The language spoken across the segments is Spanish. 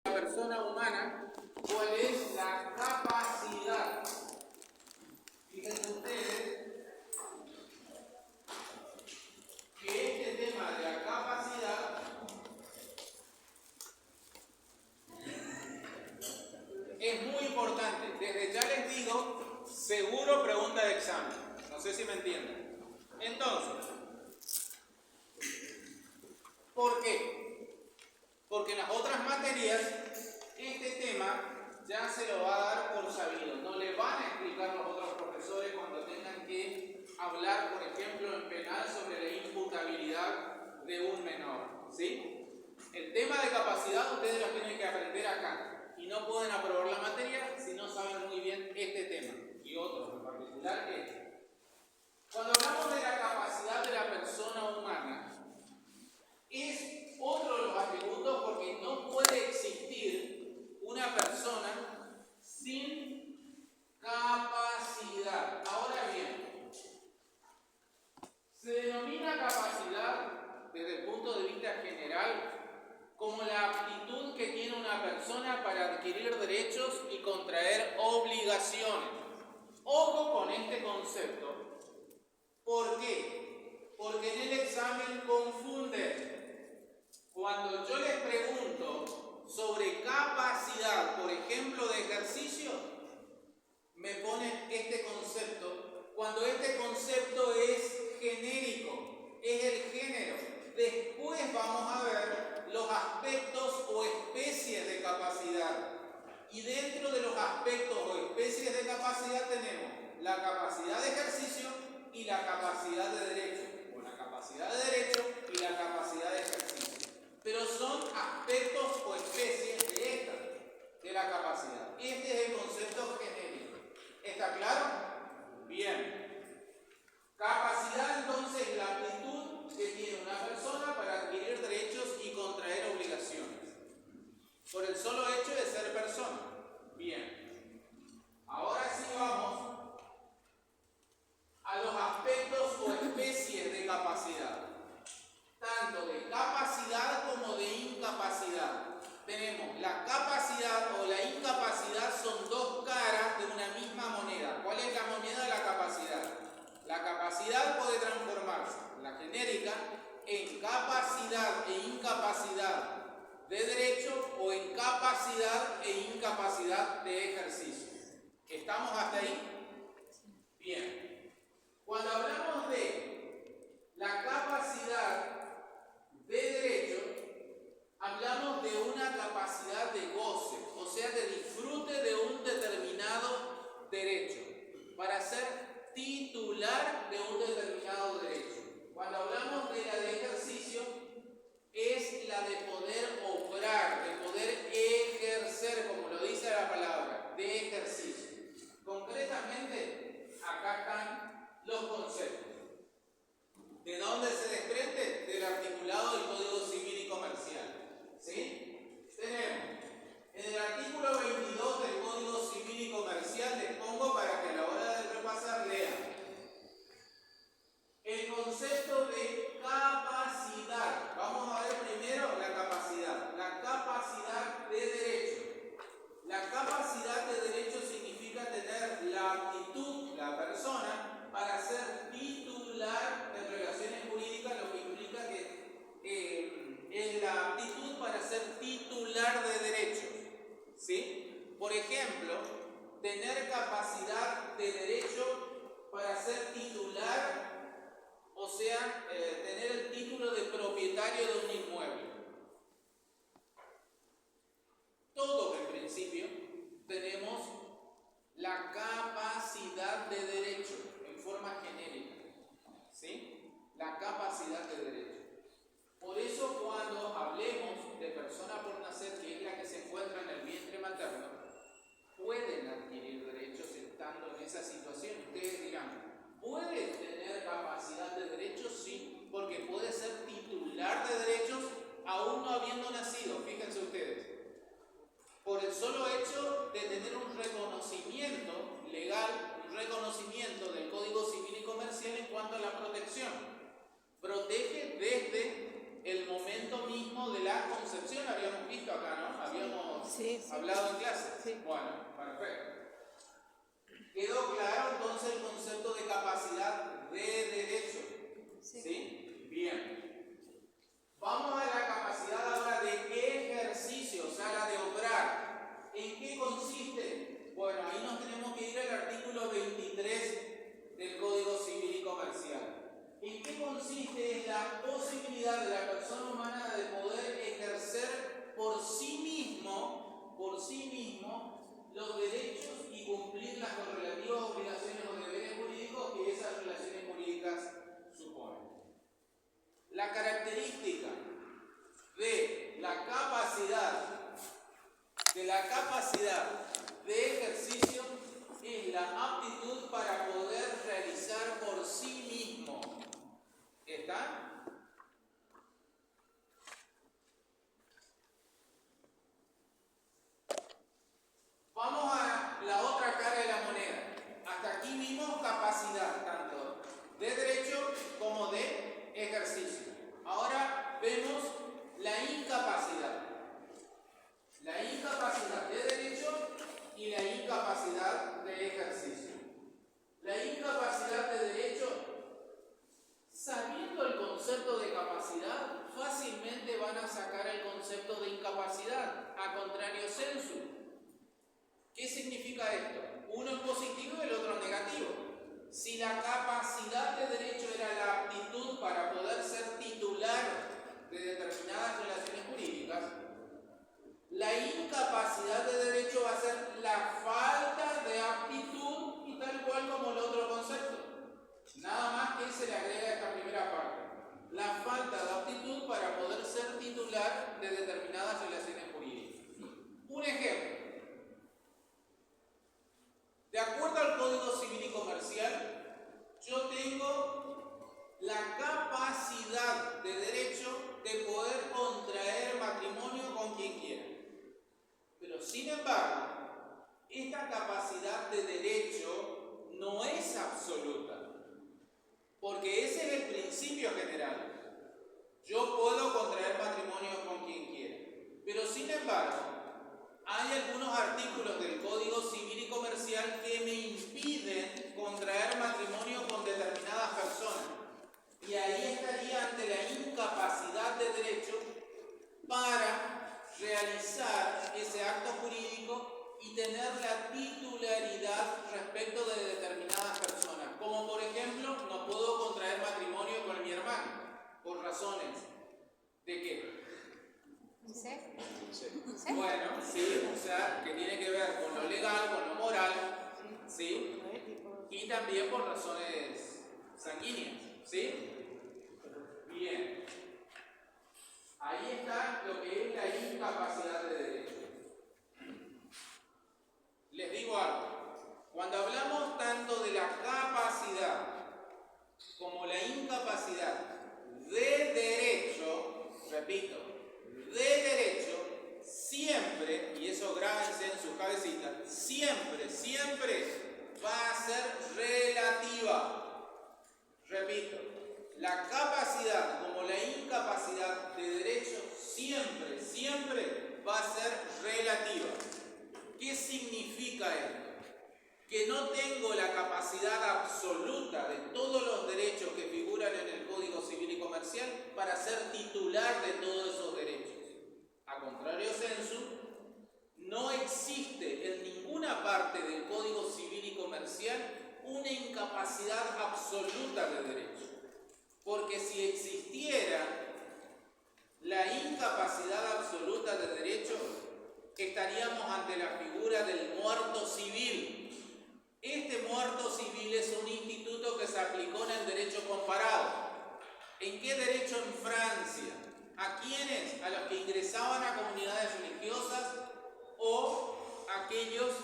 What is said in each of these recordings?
la persona humana, cuál es la capacidad. Fíjense ustedes que este tema de la capacidad es muy importante. Desde ya les digo, seguro pregunta de examen. No sé si me entienden. Entonces, ¿por qué? Porque en las otras materias este tema ya se lo va a dar por sabido. No le van a explicar los otros profesores cuando tengan que hablar, por ejemplo, en penal sobre la imputabilidad de un menor. ¿Sí? El tema de capacidad ustedes lo tienen que aprender acá. Y no pueden aprobar la materia si no saben muy bien este tema. Y otros en particular este. Cuando hablamos de la capacidad de la persona humana, es otro de los atributos porque no puede existir una persona sin capacidad. Ahora bien, se denomina capacidad desde el punto de vista general como la aptitud que tiene una persona para adquirir derechos y contraer obligaciones. Ojo con este concepto. ¿Por qué? Porque en el examen confunden. Cuando yo les pregunto sobre capacidad, por ejemplo, de ejercicio, me ponen este concepto, cuando este concepto es genérico, es el género. Después vamos a ver los aspectos o especies de capacidad. Y dentro de los aspectos o especies de capacidad tenemos la capacidad de ejercicio y la capacidad de derecho, o la capacidad de derecho y la capacidad de ejercicio. Pero son aspectos o especies de esta, de la capacidad. Este es el concepto genérico. ¿Está claro? Bien. Capacidad entonces es la aptitud que tiene una persona para adquirir derechos y contraer obligaciones. Por el solo hecho de ser persona. Bien. Ahora sí vamos a los aspectos o especies de capacidad. Tanto de capacidad como de incapacidad. Tenemos la capacidad o la incapacidad, son dos caras de una misma moneda. ¿Cuál es la moneda de la capacidad? La capacidad puede transformarse, la genérica, en capacidad e incapacidad de derecho o en capacidad e incapacidad de ejercicio. ¿Estamos hasta ahí? Bien. Cuando hablamos de la capacidad de derecho, hablamos de una capacidad de goce, o sea, de disfrute de un determinado derecho, para ser titular de un determinado derecho. Cuando hablamos de la de ejercicio, es la de poder obrar, de poder ejercer, como lo dice la palabra, de ejercicio. Concretamente, acá están los conceptos. ¿De dónde se desprende? Del articulado del Código Civil y Comercial. ¿Sí? Tenemos en el artículo 22 del Código Civil y Comercial, les pongo para que a la hora de repasar lean. El concepto de capacidad. Vamos a ver primero la capacidad. La capacidad de derecho. La capacidad de derecho significa tener la aptitud, la persona, para ser titular de relaciones jurídicas, lo que implica que es la aptitud para ser titular de derechos. ¿Sí? Por ejemplo, tener capacidad de derecho para ser titular, o sea, tener el título de propietario de un inmueble. Todos, en principio, tenemos la capacidad de derecho en forma genérica. ¿Sí? La capacidad de derecho. Por eso, cuando hablemos de persona por nacer, que es la que se encuentra en el vientre materno, pueden adquirir derechos estando en esa situación. Ustedes dirán, ¿puede tener capacidad de derechos? Sí, porque puede ser titular de derechos aún no habiendo nacido. Fíjense ustedes. Por el solo hecho de tener un reconocimiento legal, un reconocimiento del Código Civil y Comercial en cuanto a la protección. Protege desde el momento mismo de la concepción, habíamos visto acá, ¿no? Habíamos Sí. ¿Hablado en clase? Sí. Bueno, perfecto. ¿Quedó claro entonces el concepto de capacidad de derecho? ¿Sí? Bien. Vamos a la capacidad ahora de ejercicio, o sea, la de obrar. ¿En qué consiste? Bueno, ahí nos tenemos que ir al artículo 23 del Código Civil y Comercial. ¿En qué consiste? En la posibilidad de la persona humana de poder ejercer por sí mismo los derechos y cumplir las correlativas obligaciones o deberes jurídicos que esas relaciones jurídicas suponen. La característica de la capacidad de ejercicio es la aptitud para poder realizar por sí mismo. ¿Está? Vamos a la otra cara de la moneda. Hasta aquí vimos capacidad, tanto de derecho como de ejercicio. Ahora vemos la incapacidad. La incapacidad de derecho y la incapacidad de ejercicio. La incapacidad de derecho, sabiendo el concepto de capacidad, fácilmente van a sacar el concepto de incapacidad, a contrario sensu. ¿Qué significa esto? Uno es positivo y el otro es negativo. Si la capacidad de derecho era la aptitud para poder ser titular de determinadas relaciones jurídicas, la incapacidad de derecho va a ser la falta de aptitud y tal cual como el otro concepto. Nada más que se le agrega esta primera parte. La falta de aptitud para poder ser titular de determinadas relaciones jurídicas. Un ejemplo. De acuerdo al Código Civil y Comercial, yo tengo la capacidad de derecho de poder contraer matrimonio con quien quiera. Pero sin embargo, esta capacidad de derecho no es absoluta, porque ese es el principio general. Yo puedo contraer matrimonio con quien quiera, pero sin embargo, hay algunos artículos del Código Civil y Comercial que me impiden contraer matrimonio con determinadas personas. Y ahí estaría ante la incapacidad de derecho para realizar ese acto jurídico y tener la titularidad respecto de determinadas personas. Como por ejemplo, no puedo contraer matrimonio con mi hermano, por razones de qué. ¿Sí? Bueno, sí, o sea, que tiene que ver con lo legal, con lo moral, ¿sí? Y también por razones sanguíneas, ¿sí? Bien. Ahí está lo que es la incapacidad de derecho. Les digo algo. Cuando hablamos tanto de la capacidad como la incapacidad de derecho, repito, de derecho, siempre, y eso grábense en sus cabecitas, siempre va a ser relativa. Repito, la capacidad como la incapacidad de derecho siempre va a ser relativa. ¿Qué significa esto? Que no tengo la capacidad absoluta de todos los derechos que figuran en el Código Civil y Comercial para ser titular de todos esos derechos. A contrario sensu, no existe en ninguna parte del Código Civil y Comercial una incapacidad absoluta de derecho. Porque si existiera la incapacidad absoluta de derecho, estaríamos ante la figura del muerto civil. Este muerto civil es un instituto que se aplicó en el derecho comparado. ¿En qué derecho? En Francia. ¿A quiénes? A los que ingresaban a comunidades religiosas o aquellos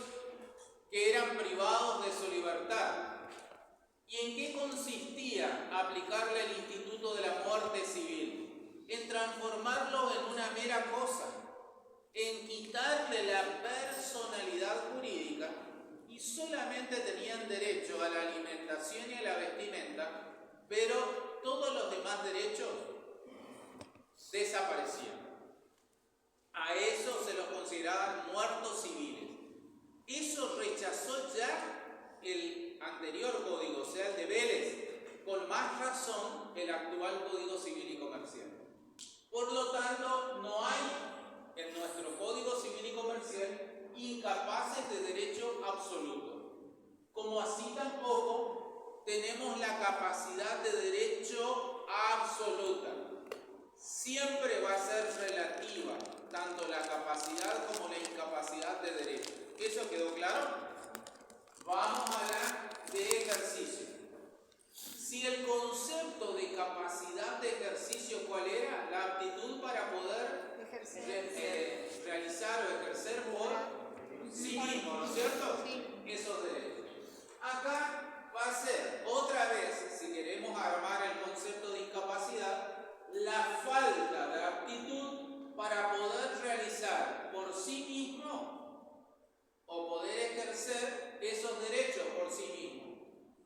que eran privados de su libertad. ¿Y en qué consistía aplicarle el instituto de la muerte civil? En transformarlo en una mera cosa, en quitarle la personalidad jurídica, y solamente tenían derecho a la alimentación y a la vestimenta, pero todos los demás derechos desaparecían. A eso se los consideraban muertos civiles. Eso rechazó ya el anterior código, o sea, el de Vélez, con más razón el actual Código Civil y Comercial. Por lo tanto, no hay en nuestro Código Civil y Comercial incapaces de derecho absoluto, como así tampoco tenemos la capacidad de derecho absoluta. Siempre va a ser relativa, tanto la capacidad como la incapacidad de derecho. ¿Eso quedó claro? Vamos a la de ejercicio. Si el concepto de capacidad de ejercicio, ¿cuál era? La aptitud para poder realizar o ejercer por sí mismo, ¿no es cierto? Sí. Esos derechos. Acá va a ser, otra vez, si queremos armar el concepto de incapacidad, la falta de aptitud para poder realizar por sí mismo o poder ejercer esos derechos por sí mismo.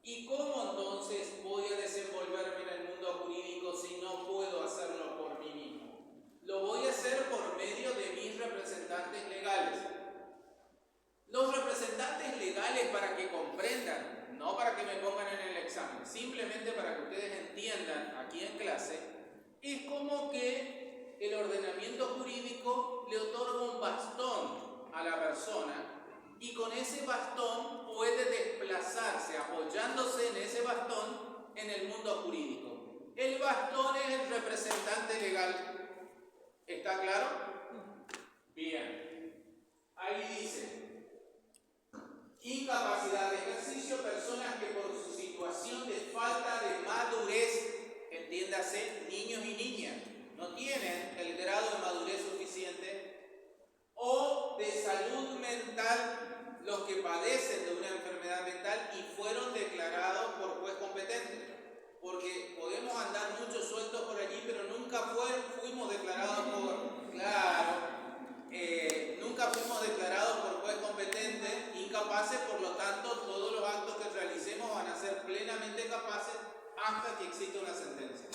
¿Y cómo entonces voy a desenvolverme en el mundo jurídico si no puedo hacerlo por mí mismo? Lo voy a hacer por medio de mis representantes legales. Los representantes legales, para que comprendan, no para que me pongan en el examen, simplemente para que ustedes entiendan aquí en clase, es como que el ordenamiento jurídico le otorga un bastón a la persona y con ese bastón puede desplazarse, apoyándose en ese bastón en el mundo jurídico. El bastón es el representante legal. ¿Está claro? Bien. Ahí dice: incapacidad de ejercicio, personas que por su situación de falta de madurez, entiéndase, niños y niñas, no tienen el grado de madurez suficiente, o de salud mental, los que padecen de una enfermedad mental y fueron declarados por juez competente. Porque podemos andar muchos sueltos por allí, pero nunca fuimos declarados nunca fuimos declarados por juez competente incapaces, por lo tanto todos los actos que realicemos van a ser plenamente capaces hasta que exista una sentencia.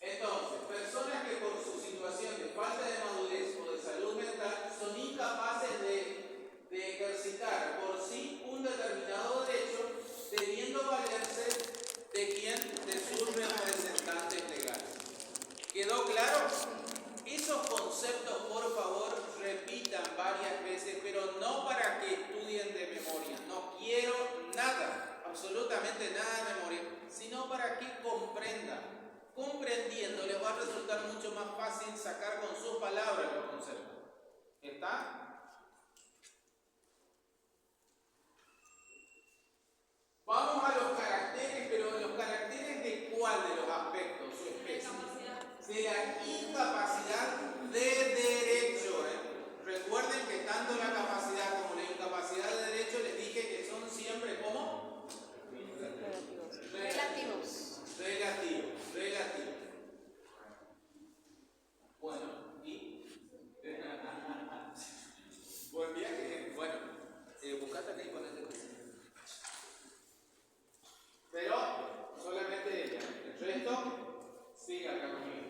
Entonces, personas que por su situación de falta de madurez o de salud mental son incapaces de ejercitar por sí un determinado derecho, debiendo valerse de quién, de sus representantes legales. ¿Quedó claro? Esos conceptos, por favor, repitan varias veces, pero no para que estudien de memoria. No quiero nada, absolutamente nada de memoria, sino para que comprendan. Comprendiendo les va a resultar mucho más fácil sacar con sus palabras los conceptos. ¿Está? Vamos a los caracteres, pero los caracteres ¿de cuál de los aspectos? Su especie. De la incapacidad de derecho. Recuerden que tanto la capacidad como la incapacidad de derecho les dije que son siempre ¿cómo? Relativos. Bueno, ¿y? Buen viaje. Bueno, buscate acá y ponete. Pero solamente ella. El resto, siga acá conmigo.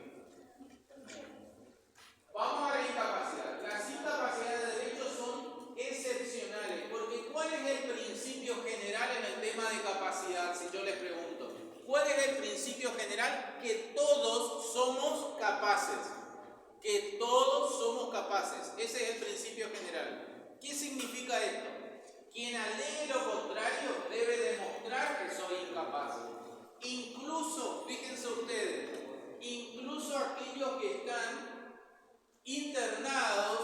Vamos a la incapacidad. Las incapacidades de derecho son excepcionales, porque ¿cuál es el principio general en el tema de capacidad? Si yo les pregunto, ¿cuál es el principio general? Que todos somos capaces. Que todos somos capaces. Ese es el principio general. ¿Qué significa esto? Quien alee lo contrario debe demostrar que soy incapaz. Incluso, fíjense ustedes, incluso aquellos que están internados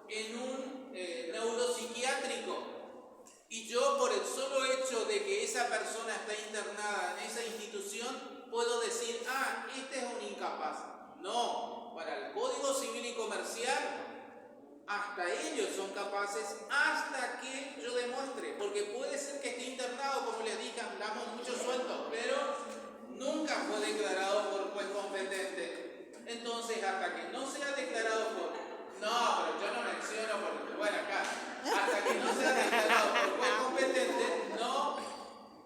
en un neuropsiquiátrico y yo por el solo hecho de que esa persona está internada en esa institución puedo decir, este es un incapaz. No, para el Código Civil y Comercial hasta ellos son capaces hasta que yo demuestre, porque puede ser que esté internado, como les dije, hablamos muchos sueltos, pero nunca fue declarado por juez competente. Entonces, hasta que no sea declarado por... No, pero yo no menciono porque, bueno, acá, hasta que no sea declarado por juez competente, no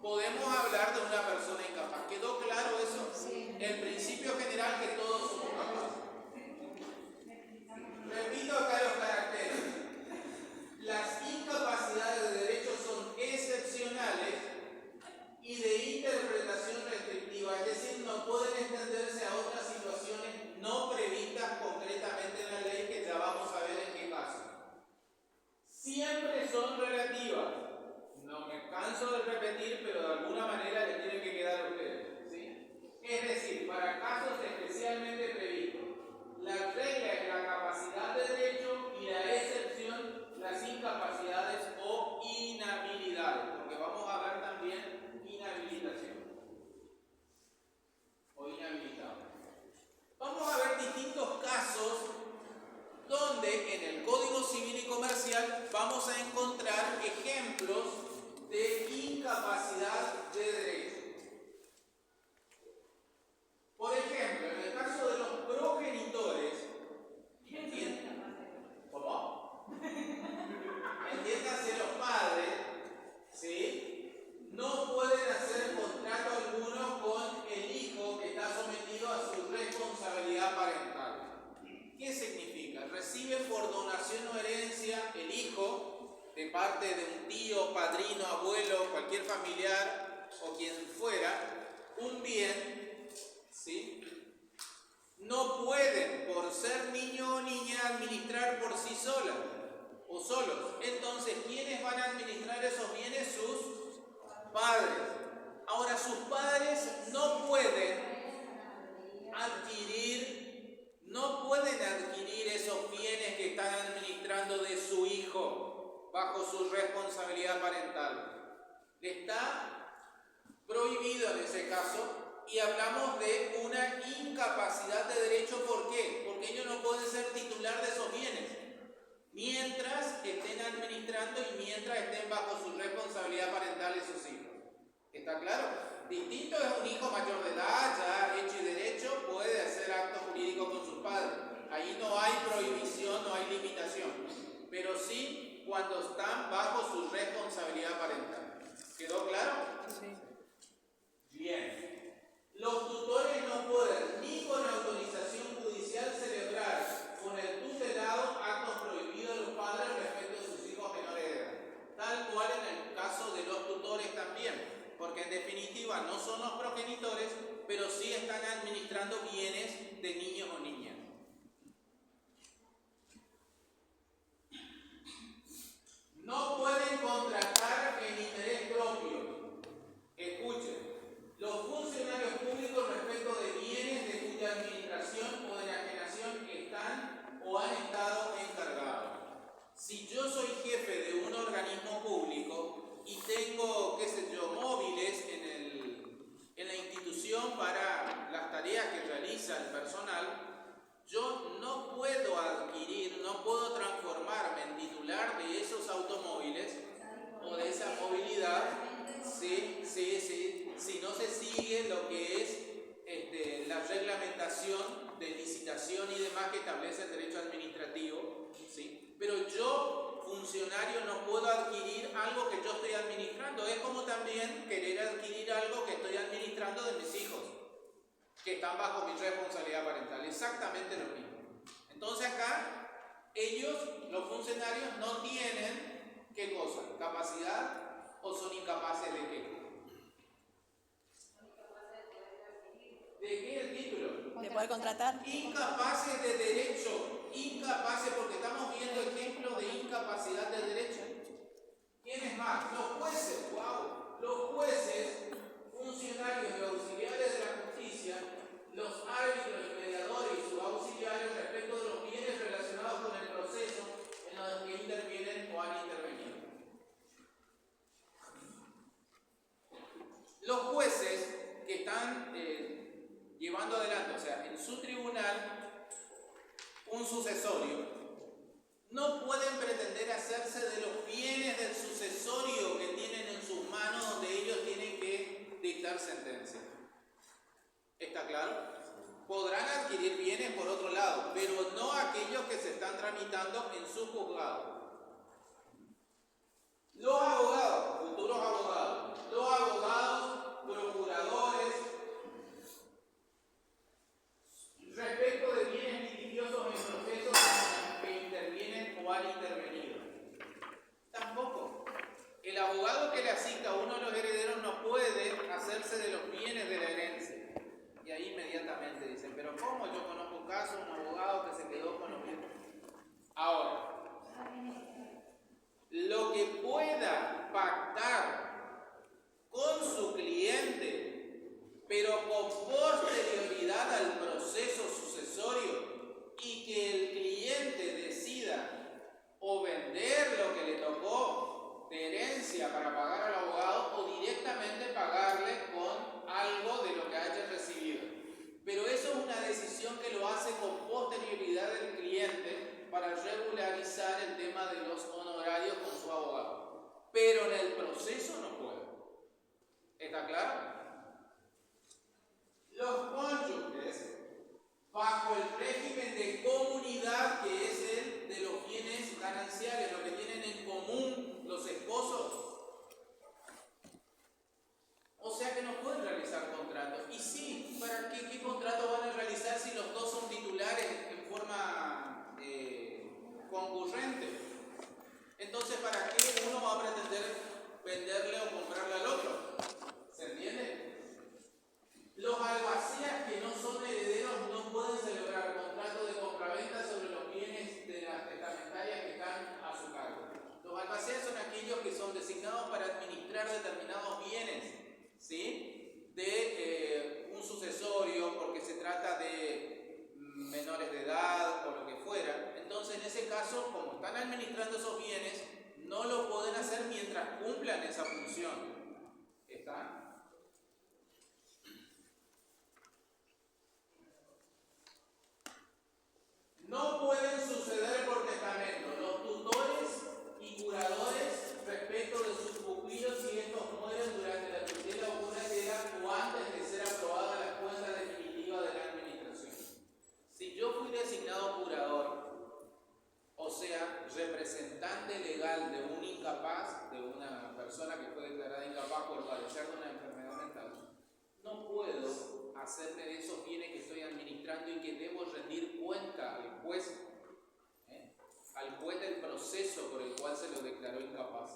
podemos hablar de una persona incapaz. ¿Quedó claro eso? Sí. El principio general que todos somos capaces. hijo de parte de un tío, padrino, abuelo, cualquier familiar o quien fuera, un bien, ¿sí? No pueden, por ser niño o niña, administrar por sí solas o solos. Entonces, ¿quiénes van a administrar esos bienes? Sus padres. Ahora, sus padres no pueden adquirir esos bienes que están administrando de su hijo bajo su responsabilidad parental. Le está prohibido en ese caso. Y hablamos de una incapacidad de derecho. ¿Por qué? Porque ellos no pueden ser titular de esos bienes mientras estén administrando y mientras estén bajo su responsabilidad parental de sus hijos. ¿Está claro? Distinto es un hijo mayor de edad, ya hecho y derecho, puede hacer actos jurídicos con sus padres. Ahí no hay prohibición, no hay limitación. Pero sí cuando están bajo su responsabilidad parental. ¿Quedó claro? Sí. Bien. Los tutores no pueden, ni con autorización judicial, celebrar con el tutelado actos prohibidos de los padres respecto de sus hijos menores de edad. Tal cual en el caso de los tutores también, porque en definitiva no son los progenitores, pero sí están administrando bienes de niños o niñas. No pueden contratar en interés propio. Escuchen. Los funcionarios públicos respecto de bienes de cuya administración o de enajenación están o han estado encargados. Si yo soy jefe de un organismo público y tengo, qué sé yo, móviles en la institución para las tareas que realiza el personal, yo no puedo adquirir, no puedo transformarme en titular de esos automóviles o de esa movilidad si no se sigue lo que es la reglamentación de licitación y demás que establece el derecho administrativo, ¿sí? Pero yo, funcionario, no puedo adquirir algo que yo estoy administrando. Es como también querer adquirir algo que estoy administrando de mis hijos, que están bajo mi responsabilidad parental. Exactamente lo mismo. Entonces acá, ellos, los funcionarios, no tienen, ¿qué cosa? ¿Capacidad o son incapaces de qué? ¿De qué el título? ¿De poder contratar? Incapaces de derecho. Incapaces, porque estamos viendo ejemplos de incapacidad de derecho. ¿Quiénes más? Los jueces. ¡Wow! Los jueces, funcionarios y auxiliares de la justicia, los árbitros y mediadores y sus auxiliares respecto de los bienes relacionados con el proceso en los que intervienen o han intervenido. Los jueces que están llevando adelante, o sea, en su tribunal, un sucesorio, no pueden pretender hacerse de los bienes del sucesorio que tienen en sus manos, donde ellos tienen que dictar sentencia. ¿Está claro? Podrán adquirir bienes por otro lado, pero no aquellos que se están tramitando en su juzgado. Los abogados, futuros abogados, los abogados, procuradores, respecto de bienes litigiosos en procesos que intervienen o han intervenido. Tampoco. El abogado que le asista a uno de los herederos no puede hacerse de los bienes de la herencia. Y ahí inmediatamente dicen, pero ¿cómo? Yo conozco un caso, un abogado que se quedó con los bienes. Ahora, lo que pueda pactar con su cliente, pero con posterioridad al proceso sucesorio, y que el cliente decida o vender lo que le tocó de herencia para pagar al abogado o directamente pagarle con algo de lo que haya recibido. Pero eso es una decisión que lo hace con posterioridad el cliente para regularizar el tema de los honorarios con su abogado. Pero en el proceso no puede. ¿Está claro? Los cónyuges, bajo el régimen de comunidad, que es el de los bienes gananciales, lo que tienen en común los esposos, o sea que no pueden realizar contratos. Y sí, ¿para qué contrato van a realizar si los dos son titulares en forma concurrente? Entonces, ¿para qué uno va a pretender venderle o comprarle al otro? ¿Se entiende? Los albacías que no son herederos no pueden celebrar contratos de compraventa sobre los bienes de las testamentarias que están a su cargo. Los albacías son aquellos que son designados para administrar determinados bienes, ¿sí? De un sucesorio, porque se trata de menores de edad o lo que fuera. Entonces, en ese caso, como están administrando esos bienes, no lo pueden hacer mientras cumplan esa función. ¿Está? No pueden suceder por testamento los tutores y curadores respecto de sus pupilos si estos mueren durante la tutela o curatela o antes de ser aprobada la cuenta definitiva de la administración. Si yo fui designado curador, o sea, representante legal de un incapaz, de una persona que fue declarada incapaz por padecer de una enfermedad mental, no puedo hacerme de esos bienes que estoy administrando y que debo rendir cuenta al juez del proceso por el cual se lo declaró incapaz,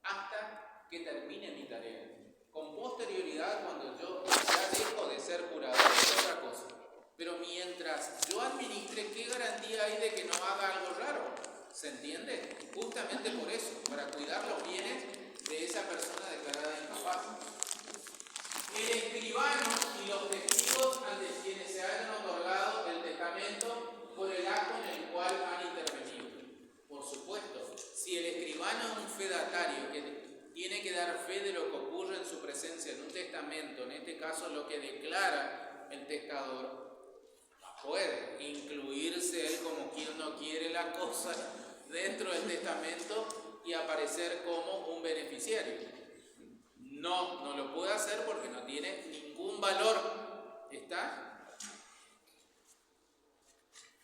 hasta que termine mi tarea. Con posterioridad, cuando yo ya dejo de ser curador, es otra cosa. Pero mientras yo administre, ¿qué garantía hay de que no haga algo raro? ¿Se entiende? Justamente por eso, para cuidar los bienes de esa persona declarada incapaz. El escribano y los testigos ante quienes se hayan otorgado el testamento por el acto en el cual han intervenido. Por supuesto, si el escribano es un fedatario que tiene que dar fe de lo que ocurre en su presencia en un testamento, en este caso lo que declara el testador, puede incluirse él como quien no quiere la cosa dentro del testamento y aparecer como un beneficiario. No lo puede hacer porque no tiene ningún valor. ¿Está?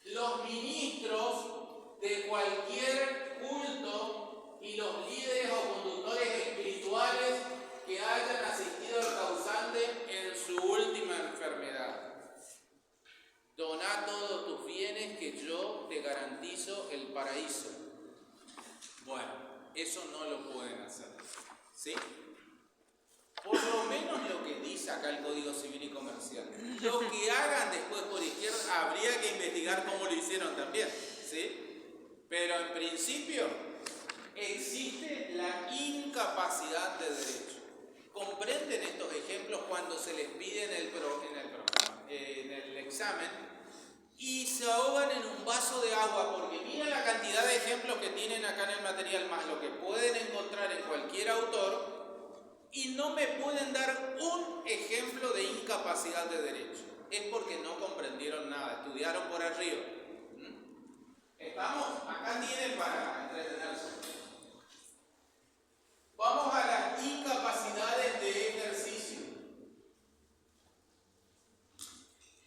Los ministros de cualquier culto y los líderes o conductores espirituales que hayan asistido al causante en su última enfermedad. Doná todos tus bienes que yo te garantizo el paraíso. Bueno, eso no lo pueden hacer. ¿Sí? Por lo menos lo que dice acá el Código Civil y Comercial. Lo que hagan después por izquierda, habría que investigar cómo lo hicieron también, ¿sí? Pero en principio existe la incapacidad de derecho. ¿Comprenden estos ejemplos cuando se les pide en el examen y se ahogan en un vaso de agua? Porque mira la cantidad de ejemplos que tienen acá en el material, más lo que pueden encontrar en cualquier autor, y no me pueden dar un ejemplo de incapacidad de derecho. Es porque no comprendieron nada, estudiaron por arriba. ¿Estamos? Acá tienen para entretenerse. Vamos a las incapacidades de ejercicio.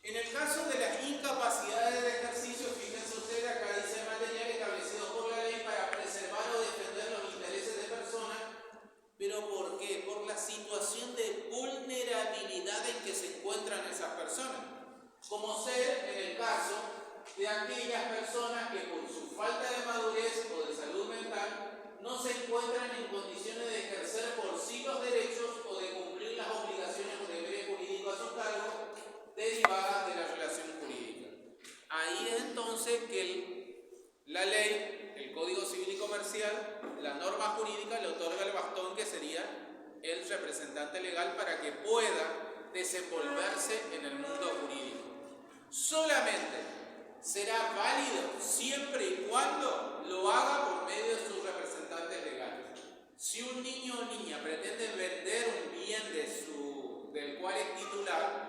En el caso de las incapacidades de ejercicio, fíjense ustedes, acá dice material establecido por la ley para preservar o defender los intereses de personas. ¿Pero por qué? Por la situación de vulnerabilidad en que se encuentran esas personas. Como ser en el caso de aquellas personas que por su falta de madurez o de salud mental no se encuentran en condiciones de ejercer por sí los derechos o de cumplir las obligaciones o deberes jurídicos a su cargo derivadas de la relación jurídica. Ahí es entonces que la ley, el Código Civil y Comercial, la norma jurídica le otorga el bastón que sería el representante legal para que pueda desenvolverse en el mundo jurídico. Solamente será válido siempre y cuando lo haga por medio de sus representantes legales. Si un niño o niña pretende vender un bien del cual es titular,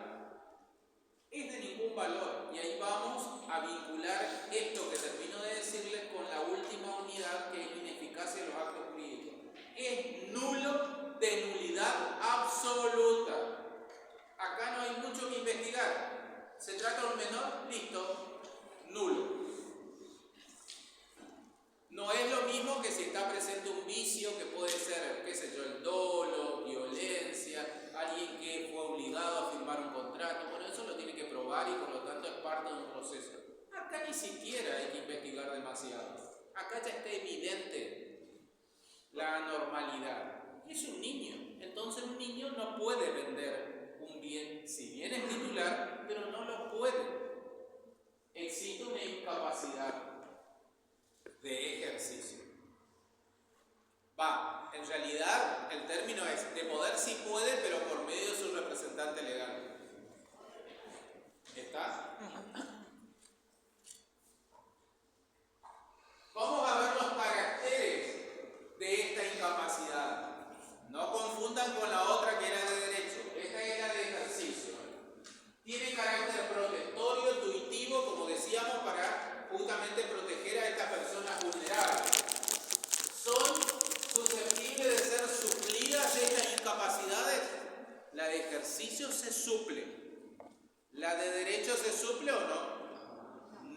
es de ningún valor. Y ahí vamos a vincular esto que termino de decirles con la última unidad, que es ineficacia de los actos jurídicos. Es nulo, de nulidad absoluta. Acá no hay mucho que investigar. ¿Se trata de un menor? Listo. Nulo. No es lo mismo que si está presente un vicio que puede ser, qué sé yo, el dolo, violencia, alguien que fue obligado a firmar un contrato. Bueno, eso lo tiene que probar y por lo tanto es parte de un proceso. Acá ni siquiera hay que investigar demasiado. Acá ya está evidente la normalidad. Es un niño, entonces un niño no puede vender un bien, si bien es titular, pero no lo puede. Existe una incapacidad de ejercicio. En realidad el término es de poder sí puede, pero por medio de su representante legal. ¿Está? Vamos a ver los caracteres de esta incapacidad. No confundan con la otra que era de derecho. Esta era de ejercicio. Tiene carácter protectorio, intuitivo, como decíamos, para justamente proteger a estas personas vulnerables. Son susceptibles de ser suplidas estas incapacidades. La de ejercicio se suple. ¿La de derecho se suple o no?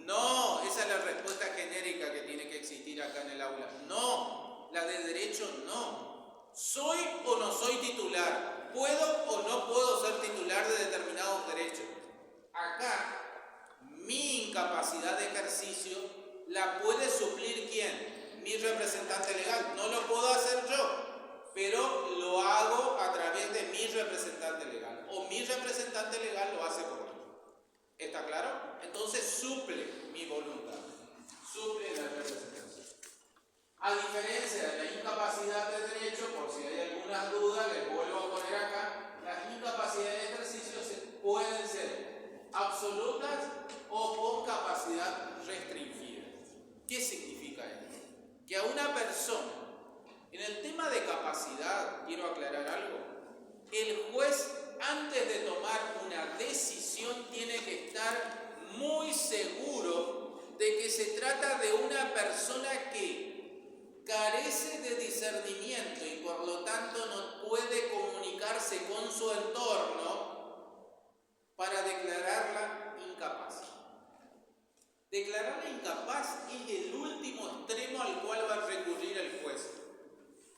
No, esa es la respuesta genérica que tiene que existir acá en el aula. No, la de derecho no. ¿Soy o no soy titular? ¿Puedo o no puedo ser titular de determinados derechos? Acá, mi incapacidad de ejercicio la puede suplir ¿quién? Mi representante legal. No lo puedo hacer yo, pero lo hago a través de mi representante legal. O mi representante legal lo hace por mí. ¿Está claro? Entonces suple mi voluntad, suple la representación. A diferencia de la incapacidad de derecho, por si hay alguna duda, les vuelvo a poner acá, las incapacidades de ejercicio pueden ser absolutas o con capacidad restringida. ¿Qué significa esto? Que a una persona, en el tema de capacidad, quiero aclarar algo, el juez antes de tomar una decisión tiene que estar muy seguro de que se trata de una persona que carece de discernimiento y por lo tanto no puede comunicarse con su entorno para declararla incapaz. Declararla incapaz es el último extremo al cual va a recurrir el juez.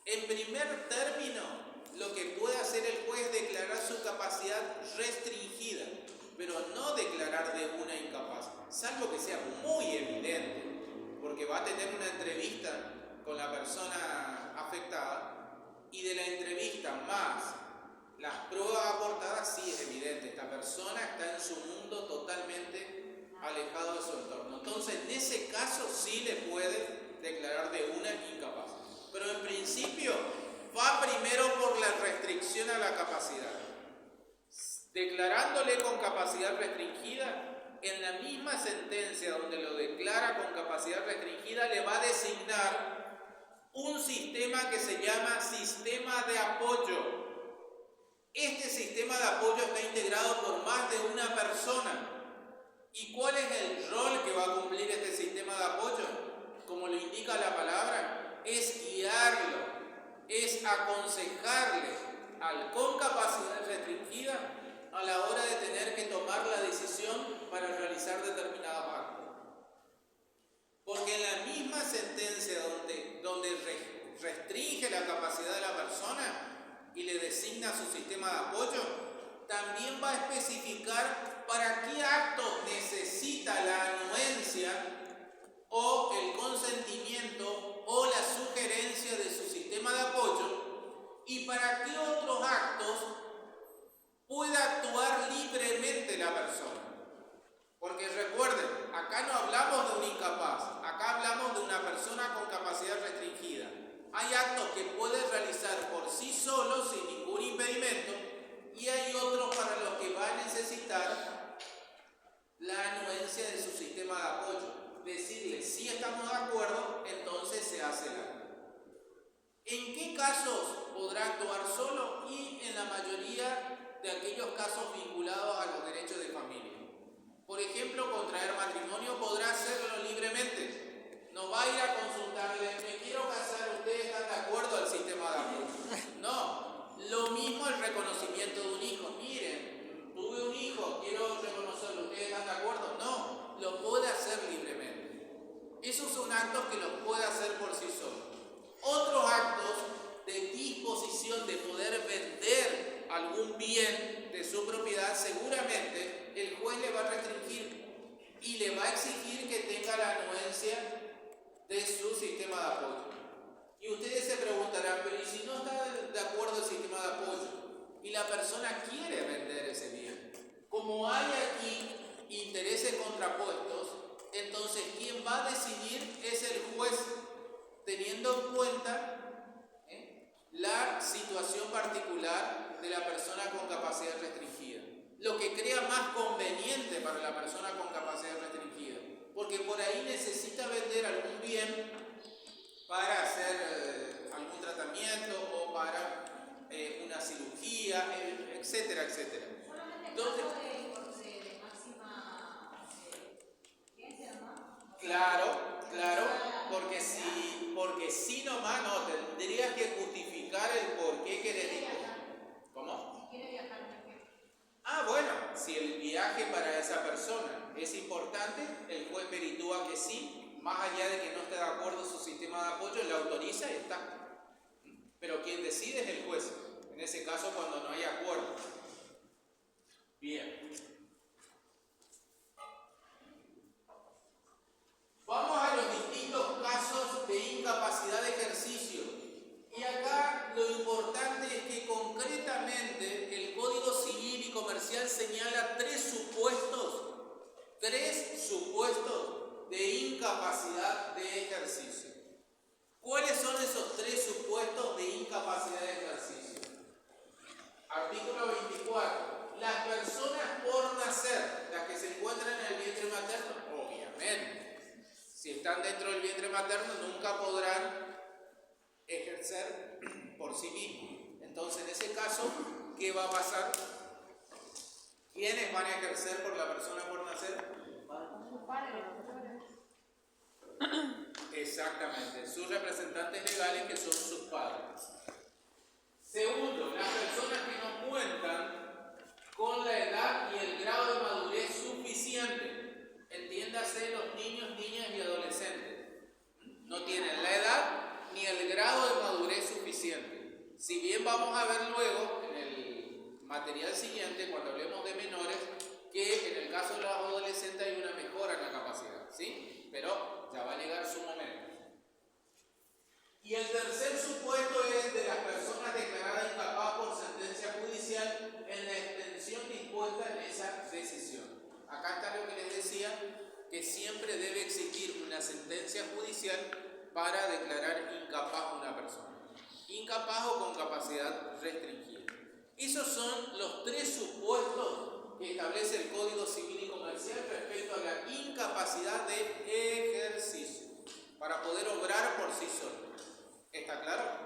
En primer término, lo que puede hacer el juez es declarar su capacidad restringida, pero no declarar de una incapaz, salvo que sea muy evidente, porque va a tener una entrevista con la persona afectada y de la entrevista más las pruebas aportadas, sí es evidente, esta persona está en su mundo totalmente alejado de su entorno. Entonces, en ese caso sí le puede declarar de una incapaz, pero en principio va primero por la restricción a la capacidad. Declarándole con capacidad restringida, en la misma sentencia donde lo declara con capacidad restringida, le va a designar un sistema que se llama sistema de apoyo. Este sistema de apoyo está integrado por más de una persona. ¿Y cuál es el rol que va a cumplir este sistema de apoyo? Como lo indica la palabra, es guiarlo, es aconsejarle al con capacidad restringida a la hora de tener que tomar la decisión para realizar determinados actos. Porque en la misma sentencia donde restringe la capacidad de la persona y le designa su sistema de apoyo, también va a especificar para qué actos necesita la anuencia o el consentimiento o la sugerencia de su sistema de apoyo y para qué otros actos puede actuar libremente la persona. Porque recuerden, acá no hablamos de un incapaz, acá hablamos de una persona con capacidad restringida. Hay actos que puede realizar por sí solo sin ningún impedimento y hay otros para los que va a necesitar la anuencia de su sistema de apoyo. Decirle si estamos de acuerdo, entonces se hace el acto. ¿En qué casos podrá actuar solo? Y en la mayoría de aquellos casos vinculados a los derechos de familia. Por ejemplo, contraer matrimonio podrá hacerlo libremente. No va a ir a consultarle, me quiero casar, ¿ustedes están de acuerdo al sistema de apoyo? No, lo mismo el reconocimiento de un hijo. Miren, tuve un hijo, quiero reconocerlo, ¿ustedes están de acuerdo? No, lo puede hacer libremente. Esos son actos que los puede hacer por sí solo. Otros actos de disposición de poder vender algún bien de su propiedad, seguramente el juez le va a restringir y le va a exigir que tenga la anuencia de su sistema de apoyo. Y ustedes se preguntarán, pero ¿y si no está de acuerdo el sistema de apoyo? Y la persona quiere vender ese bien. Como hay aquí intereses contrapuestos, entonces quien va a decidir es el juez, teniendo en cuenta la situación particular de la persona con capacidad restringida. Lo que crea más conveniente para la persona con capacidad restringida. Porque por ahí necesita vender algún bien para hacer algún tratamiento o para una cirugía, etcétera, etcétera. Entonces, de máxima ciencia, ¿no? Claro, porque si nomás no, tendrías que justificar el por qué querés disponer. ¿Cómo? Si quiere viajar, ¿por qué? Bueno, si el viaje para esa persona es importante, el juez peritúa que sí, más allá de que no esté de acuerdo su sistema de apoyo, le autoriza y está. Pero quien decide es el juez, en ese caso cuando no hay acuerdo. Bien. Vamos a los distintos casos de incapacidad de ejercicio. Y acá lo importante es que concretamente el Código Civil y Comercial señala tres supuestos de incapacidad de ejercicio. ¿Cuáles son esos tres supuestos de incapacidad de ejercicio? Artículo 24. Las personas por nacer, las que se encuentran en el vientre materno, obviamente, si están dentro del vientre materno nunca podrán ejercer por sí mismos. Entonces, en ese caso, ¿qué va a pasar? ¿Quiénes van a ejercer por la persona por nacer? Sus padres. Exactamente, sus representantes legales, que son sus padres. Segundo, las personas que no cuentan con la edad y el grado de madurez suficiente, entiéndase los niños, niñas y adolescentes, no tienen la edad ni el grado de madurez suficiente. Si bien vamos a ver luego en el material siguiente, cuando hablemos de menores, que en el caso de los adolescentes hay una mejora en la capacidad, ¿sí? Pero ya va a llegar su momento. Y el tercer supuesto es de las personas declaradas incapaz por sentencia judicial en la extensión dispuesta en esa decisión. Acá está lo que les decía, que siempre debe existir una sentencia judicial para declarar incapaz a una persona. Incapaz o con capacidad restringida. Esos son los tres supuestos que establece el Código Civil y Comercial respecto a la incapacidad de ejercicio para poder obrar por sí solo. ¿Está claro?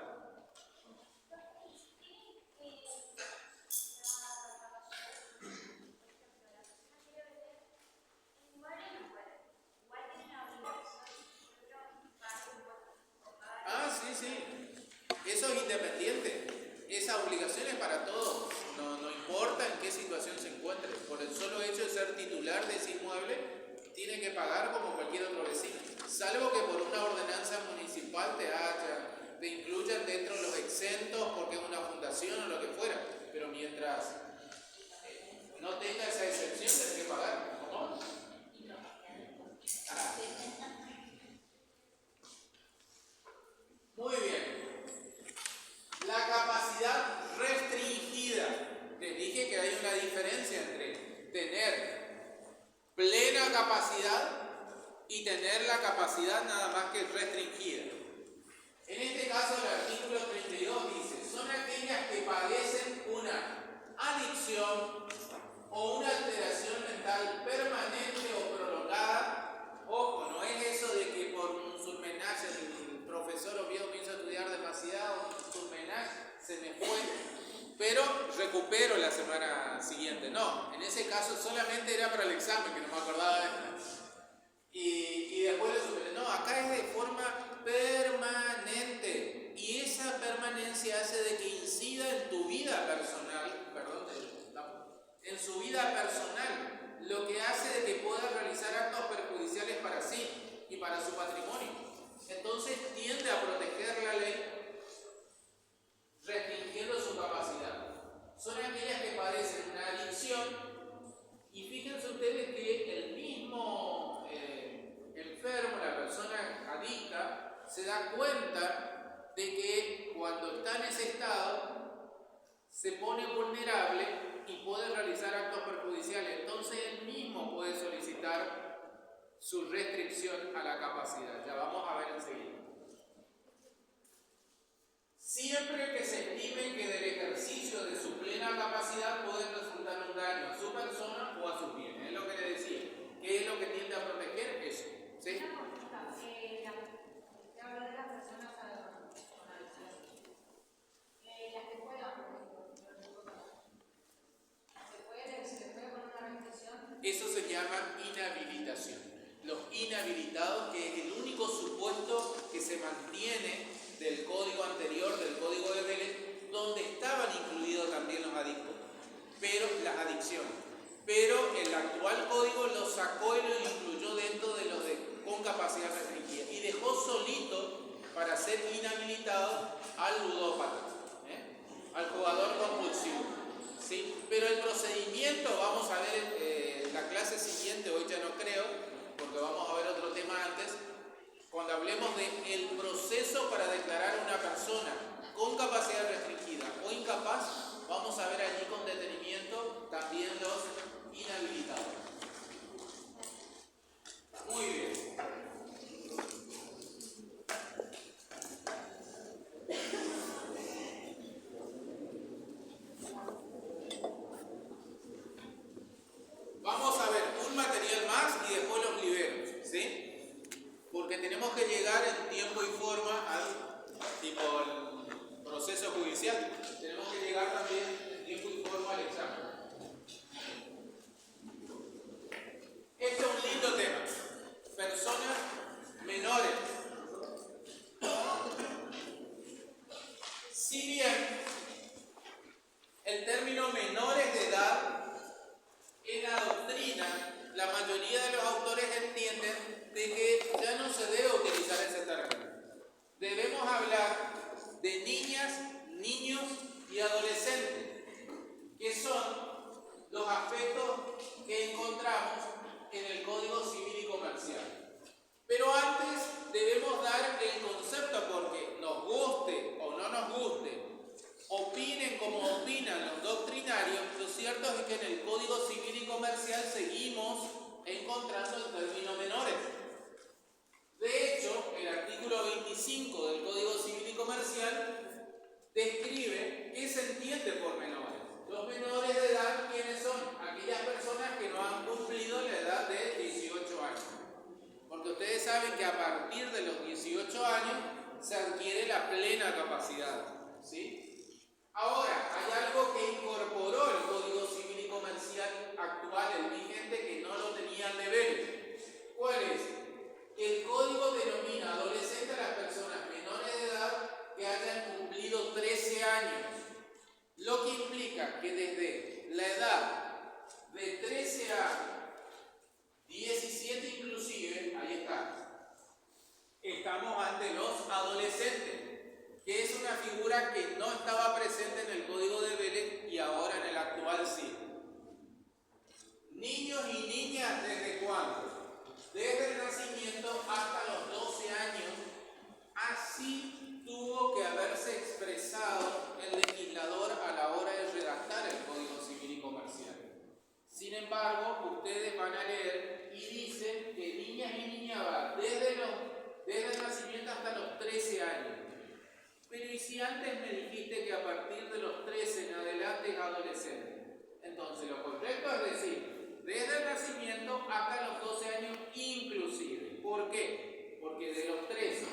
Sí. Eso es independiente. Esa obligación es para todos. No importa en qué situación se encuentre. Por el solo hecho de ser titular de ese inmueble, tiene que pagar como cualquier otro vecino. Salvo que por una ordenanza municipal te incluyan dentro de los exentos porque es una fundación o lo que fuera. Pero mientras no tenga esa excepción, tienes que pagar. ¿Cómo? Muy bien. La capacidad restringida. Les dije que hay una diferencia entre tener plena capacidad y tener la capacidad nada más que restringida. En este caso el artículo 32 dice, son aquellas que padecen una adicción o una alteración mental permanente o prolongada. Ojo, no es eso de que por un surmenaje el profesor Oviedo piensa estudiar demasiado, un surmenaje se me fue, pero recupero la semana siguiente. No, en ese caso solamente era para el examen, que no me acordaba de nada. Y después le superé. No, acá es de forma permanente. Y esa permanencia hace de que incida en tu vida personal, en su vida personal, lo que hace de que pueda realizar actos perjudiciales para sí y para su patrimonio. Entonces tiende a proteger la ley restringiendo su capacidad. Son aquellas que padecen una adicción y fíjense ustedes que el mismo enfermo, la persona adicta, se da cuenta de que cuando está en ese estado se pone vulnerable y puede realizar actos perjudiciales. Entonces él mismo puede solicitar su restricción a la capacidad. Ya vamos a ver enseguida. Siempre que se estime que del ejercicio de su plena capacidad puede resultar un daño a su persona o a sus bienes. Es lo que le decía. ¿Qué es lo que tiende a proteger? Eso. ¿Sí? Habla de las personas con adicción. Las que juegan, ¿se puede poner una restricción? Eso se llama inhabilitación. Los inhabilitados, que es el único supuesto que se mantiene del código anterior, del código de Vélez, donde estaban incluidos también los adictos, pero las adicciones. Pero el actual código lo sacó y lo incluyó dentro de los con capacidad restringida y dejó solito para ser inhabilitado al ludópata, al jugador compulsivo. ¿Sí? Pero el procedimiento, vamos a ver la clase siguiente, hoy ya no creo, porque vamos a ver otro tema antes, cuando hablemos del proceso para declarar a una persona con capacidad restringida o incapaz, vamos a ver allí con detenimiento también los inhabilitados. Muy bien. Vamos a ver un material más y después los libero, ¿sí? Porque tenemos que llegar en tiempo y forma al tipo el proceso judicial. Tenemos que llegar también en tiempo y forma al examen. Este es un lindo tema. Personas menores. Si bien el término menores de edad en la doctrina, la mayoría de los autores entienden de que ya no se debe utilizar ese término. Debemos hablar de niñas, niños y adolescentes, que son los aspectos que encontramos en el Código Civil y Comercial. Pero antes debemos dar el concepto, porque nos guste o no nos guste, opinen como opinan los doctrinarios, lo cierto es que en el Código Civil y Comercial seguimos encontrando el término menores. De hecho, el artículo 25 del Código Civil y Comercial describe qué se entiende por menores. Los menores de edad, ¿quiénes son? Aquellas personas que no han cumplido la edad de 18 años. Porque ustedes saben que a partir de los 18 años se adquiere la plena capacidad, ¿sí? Ahora, hay algo que incorporó el Código Civil y Comercial actual, el vigente, que no lo tenía al deber. ¿Cuál es? El Código denomina adolescente a las personas menores de edad que hayan cumplido 13 años, lo que implica que desde la edad de 13 a 17 inclusive, ahí está, estamos ante los adolescentes, que es una figura que no estaba presente en el Código de Vélez y ahora en el actual sí. Niños y niñas, ¿desde cuándo? Desde el nacimiento hasta los 12 años. Así tuvo que haberse expresado el legislador a la hora de redactar el Código Civil y Comercial. Sin embargo, ustedes van a leer y dicen que niñas y niñas van desde el nacimiento hasta los 13 años. Pero ¿y si antes me dijiste que a partir de los 13 en adelante es adolescente? Entonces lo correcto es decir, desde el nacimiento hasta los 12 años inclusive. ¿Por qué? Porque de los 13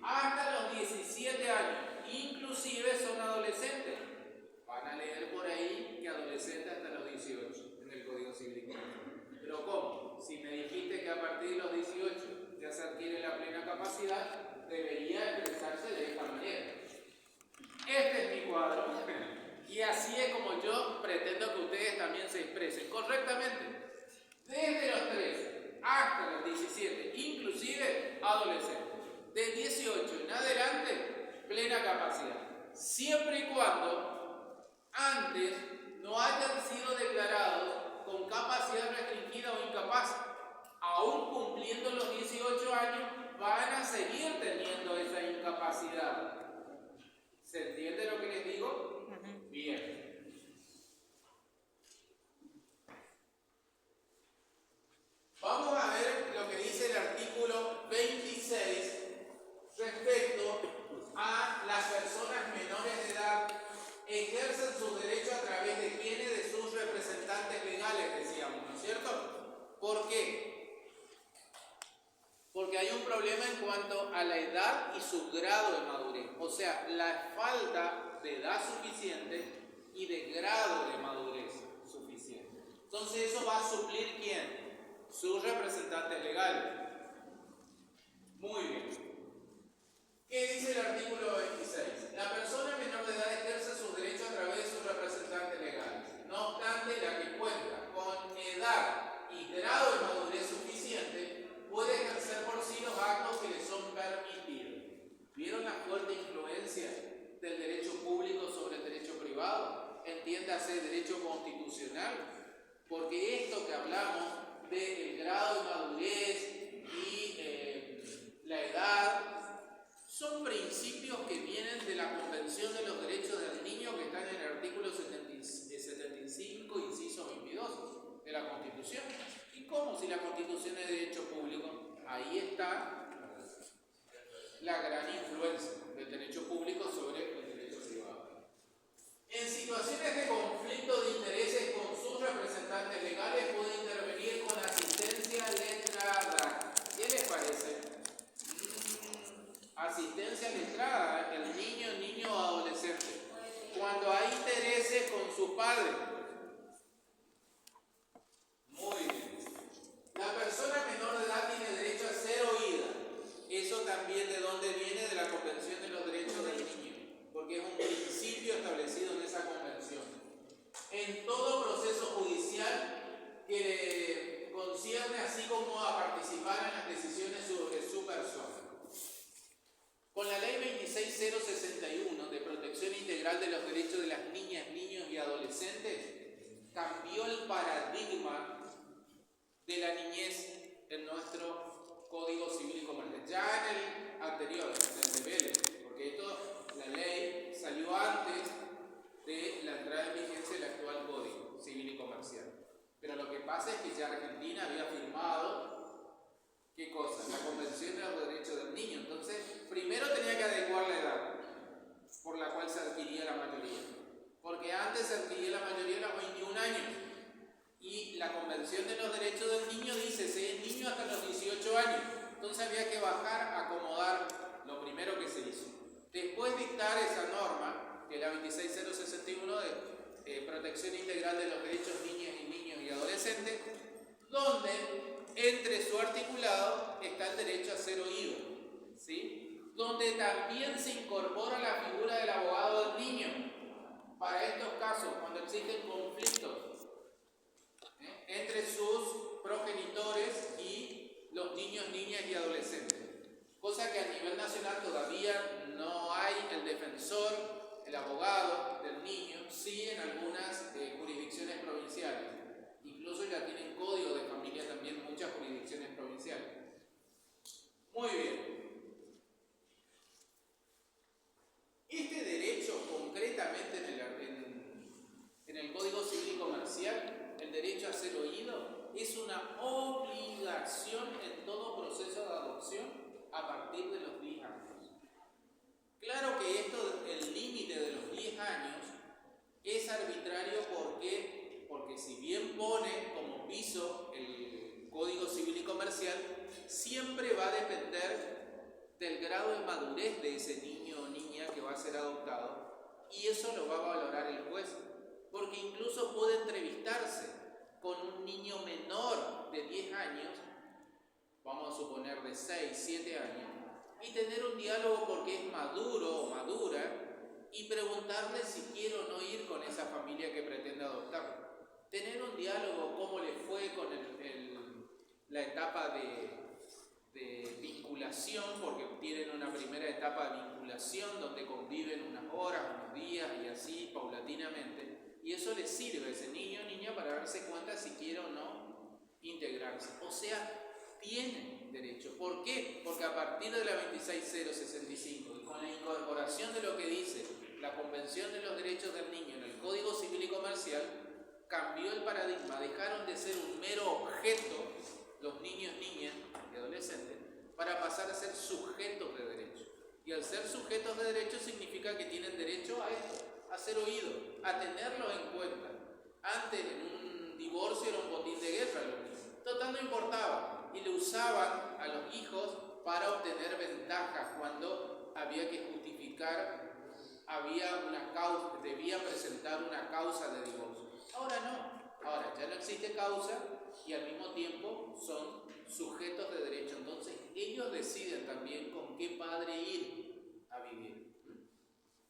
hasta los 17 años inclusive son adolescentes. Van a leer por ahí que adolescente hasta los 18 en el Código Civil. Pero ¿cómo? Si me dijiste que a partir de los 18 ya se adquiere la plena capacidad, debería expresarse de esta manera. Este es mi cuadro y así es como yo pretendo que ustedes también se expresen correctamente. Desde los 13 hasta los 17, inclusive adolescentes. De 18 en adelante, plena capacidad. Siempre y cuando antes no hayan sido declarados con capacidad restringida o incapaz. Aún cumpliendo los 18 años, van a seguir teniendo esa incapacidad. ¿Se entiende lo que les digo? Bien. Vamos a ver lo que dice el artículo 26 respecto a las personas menores de edad ejercen sus derechos a través de quienes, de sus representantes legales, decíamos, ¿no es cierto? ¿Por qué? Porque hay un problema en cuanto a la edad y su grado de madurez, o sea, la falta de edad suficiente y de grado de madurez suficiente. Entonces eso va a suplir ¿quién? Sus representantes legales. Muy bien. ¿Qué dice el artículo 26? La persona menor de edad ejerce sus derechos a través de sus representantes legales. No obstante, la que cuenta con edad y grado de madurez suficiente puede ejercer por sí los actos que le son permitidos. ¿Vieron la fuerte influencia del derecho público sobre el derecho privado? Entiéndase derecho constitucional. Porque esto que hablamos del grado de madurez y la edad son principios que vienen de la Convención de los Derechos del Niño que está en el artículo 75, inciso 22 de la Constitución. ¿Y cómo si la Constitución es de derecho público? Ahí está la gran influencia del derecho público sobre el derecho privado. En situaciones de conflicto de intereses con sus representantes legales puede intervenir con asistencia letrada. ¿Qué les parece? Asistencia letrada, el niño o adolescente, cuando hay intereses con su padre. Muy bien. La persona menor de edad tiene derecho a ser oída. Eso también de dónde viene, de la Convención de los Derechos del Niño, porque es un principio establecido en esa convención. En todo proceso judicial que le concierne, así como a participar en las decisiones sobre su persona. Con la Ley 26061 de protección integral de los derechos de las niñas, niños y adolescentes, cambió el paradigma de la niñez en nuestro Código Civil y Comercial. Ya en el anterior, en el de Vélez, porque la ley salió antes de la entrada en vigencia del actual Código Civil y Comercial. Pero lo que pasa es que ya Argentina había firmado ¿qué cosa? La Convención de los Derechos del Niño. Entonces, primero tenía que adecuar la edad por la cual se adquiría la mayoría. Porque antes se adquiría la mayoría a los 21 años. Y la Convención de los Derechos del Niño dice, se es niño hasta los 18 años. Entonces había que bajar, acomodar lo primero que se hizo. Después dictar esa norma, que es la 26061 de protección integral de los derechos niñas y niños y adolescentes, donde entre su articulado está el derecho a ser oído, ¿sí? Donde también se incorpora la figura del abogado del niño para estos casos, cuando existen conflictos entre sus progenitores y los niños, niñas y adolescentes. Cosa que a nivel nacional todavía no hay el defensor, el abogado del niño, sí en algunas jurisdicciones provinciales. Incluso ya tienen código de familia también muchas jurisdicciones provinciales. Muy bien. Este derecho concretamente en el Código Civil y Comercial, el derecho a ser oído, es una obligación en todo proceso de adopción a partir de los 10 años. Claro que el límite de los 10 años es arbitrario porque si bien pone como piso el Código Civil y Comercial, siempre va a depender del grado de madurez de ese niño o niña que va a ser adoptado, y eso lo va a valorar el juez, porque incluso puede entrevistarse con un niño menor de 10 años, vamos a suponer de 6, 7 años, y tener un diálogo porque es maduro o madura, y preguntarle si quiere o no ir con esa familia que pretende adoptar. Tener un diálogo, cómo le fue con la etapa de vinculación, porque tienen una primera etapa de vinculación donde conviven unas horas, unos días y así paulatinamente, y eso les sirve a ese niño o niña para darse cuenta si quiere o no integrarse. O sea, tienen derecho. ¿Por qué? Porque a partir de la 26065 y con la incorporación de lo que dice cambió el paradigma, dejaron de ser un mero objeto, los niños, niñas y adolescentes, para pasar a ser sujetos de derecho. Y al ser sujetos de derecho significa que tienen derecho a esto, a ser oídos, a tenerlo en cuenta. Antes, en un divorcio era un botín de guerra los niños. Total, no importaba. Y le usaban a los hijos para obtener ventajas cuando había que justificar, había una causa, debía presentar una causa de divorcio. Ahora no. Ahora ya no existe causa y al mismo tiempo son sujetos de derecho. Entonces ellos deciden también con qué padre ir a vivir.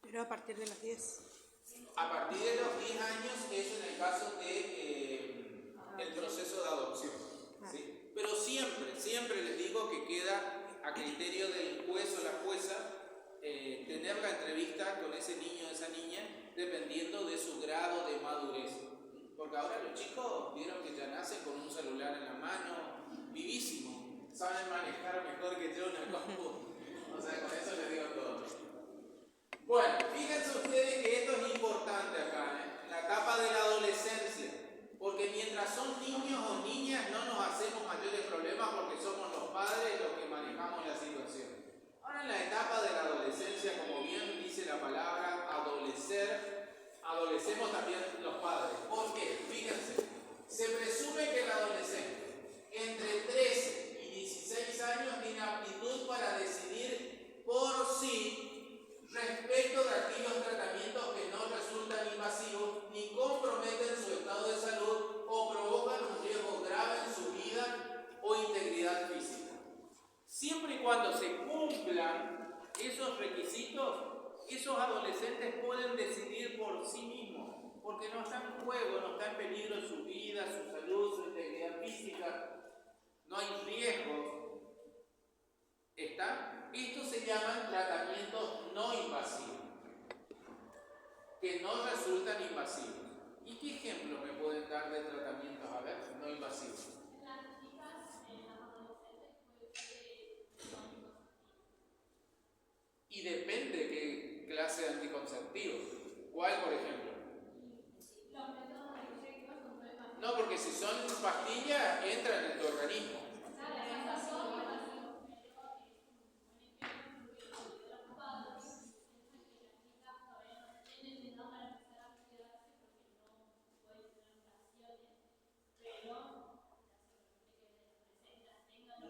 Pero a partir de los 10. A partir de los 10 años, eso en el caso de el proceso de adopción. ¿Sí? Pero siempre les digo que queda a criterio del juez o la jueza tener la entrevista con ese niño o esa niña dependiendo de su grado de madurez. Porque ahora los chicos vieron que ya nacen con un celular en la mano, vivísimo, saben manejar mejor que yo en el compu. O sea, con eso les digo todo. Bueno, fíjense ustedes que esto es importante acá, la etapa de la adolescencia, porque mientras son niños o niñas no nos hacemos mayores problemas porque somos los padres los que manejamos la situación. Ahora en la etapa de la adolescencia, como bien dice la palabra adolecemos también los padres. ¿Por qué? Fíjense, se presume que el adolescente entre 13 y 16 años tiene aptitud para decidir por sí respecto de aquellos tratamientos que no resultan invasivos ni comprometen su estado de salud o provocan un riesgo grave en su vida o integridad física. Siempre y cuando se cumplan esos requisitos, esos adolescentes pueden decidir por sí mismos, porque no está en juego, no está en peligro su vida, su salud, su integridad física, no hay riesgos. ¿Está? Estos se llaman tratamientos no invasivos, que no resultan invasivos. ¿Y qué ejemplos me pueden dar de tratamientos, a ver, no invasivos? Y depende de qué clase de anticonceptivos. ¿Cuál, por ejemplo? No, porque si son pastillas, entran en tu organismo.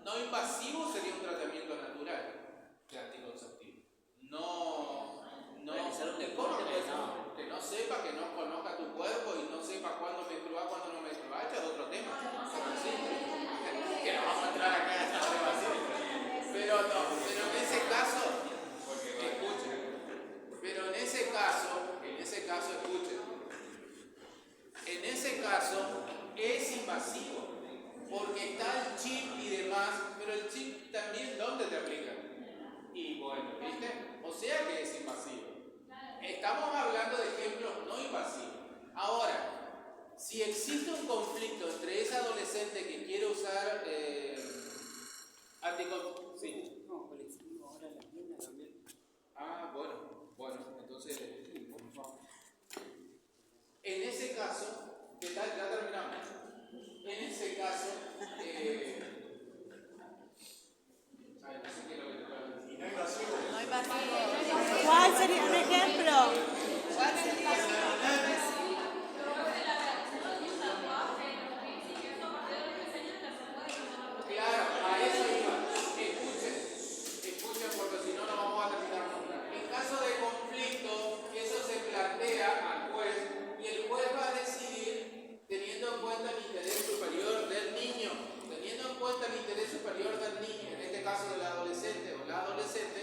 No invasivo sería un tratamiento natural de anticonceptivo. Que no sepa, que no conozca tu cuerpo y no sepa cuándo menstruar, cuándo no menstruar, es otro tema. Que no vamos a entrar acá en esta prueba. Pero en ese caso, escuchen. Pero en ese caso, escuchen. En ese caso es invasivo. Porque está el chip y demás, pero el chip también, ¿dónde te aplica? Y bueno, ¿viste? O sea que es invasivo. Estamos hablando de ejemplos no invasivos. Ahora, si existe un conflicto entre ese adolescente que quiere usar anticonceptivos. Sí. No, colectivo, ahora las niñas también. Ah, bueno, entonces, en ese caso, ¿qué tal? Ya terminamos. En ese caso, no sé qué es lo que te puedo decir. No invasivo. ¿Cuál sería un ejemplo? ¿Cuál sería? Claro, a eso iba. Escuchen porque si no, no vamos a terminar nunca. En caso de conflicto, eso se plantea al juez y el juez va a decidir teniendo en cuenta el interés superior del niño, en este caso del adolescente o la adolescente,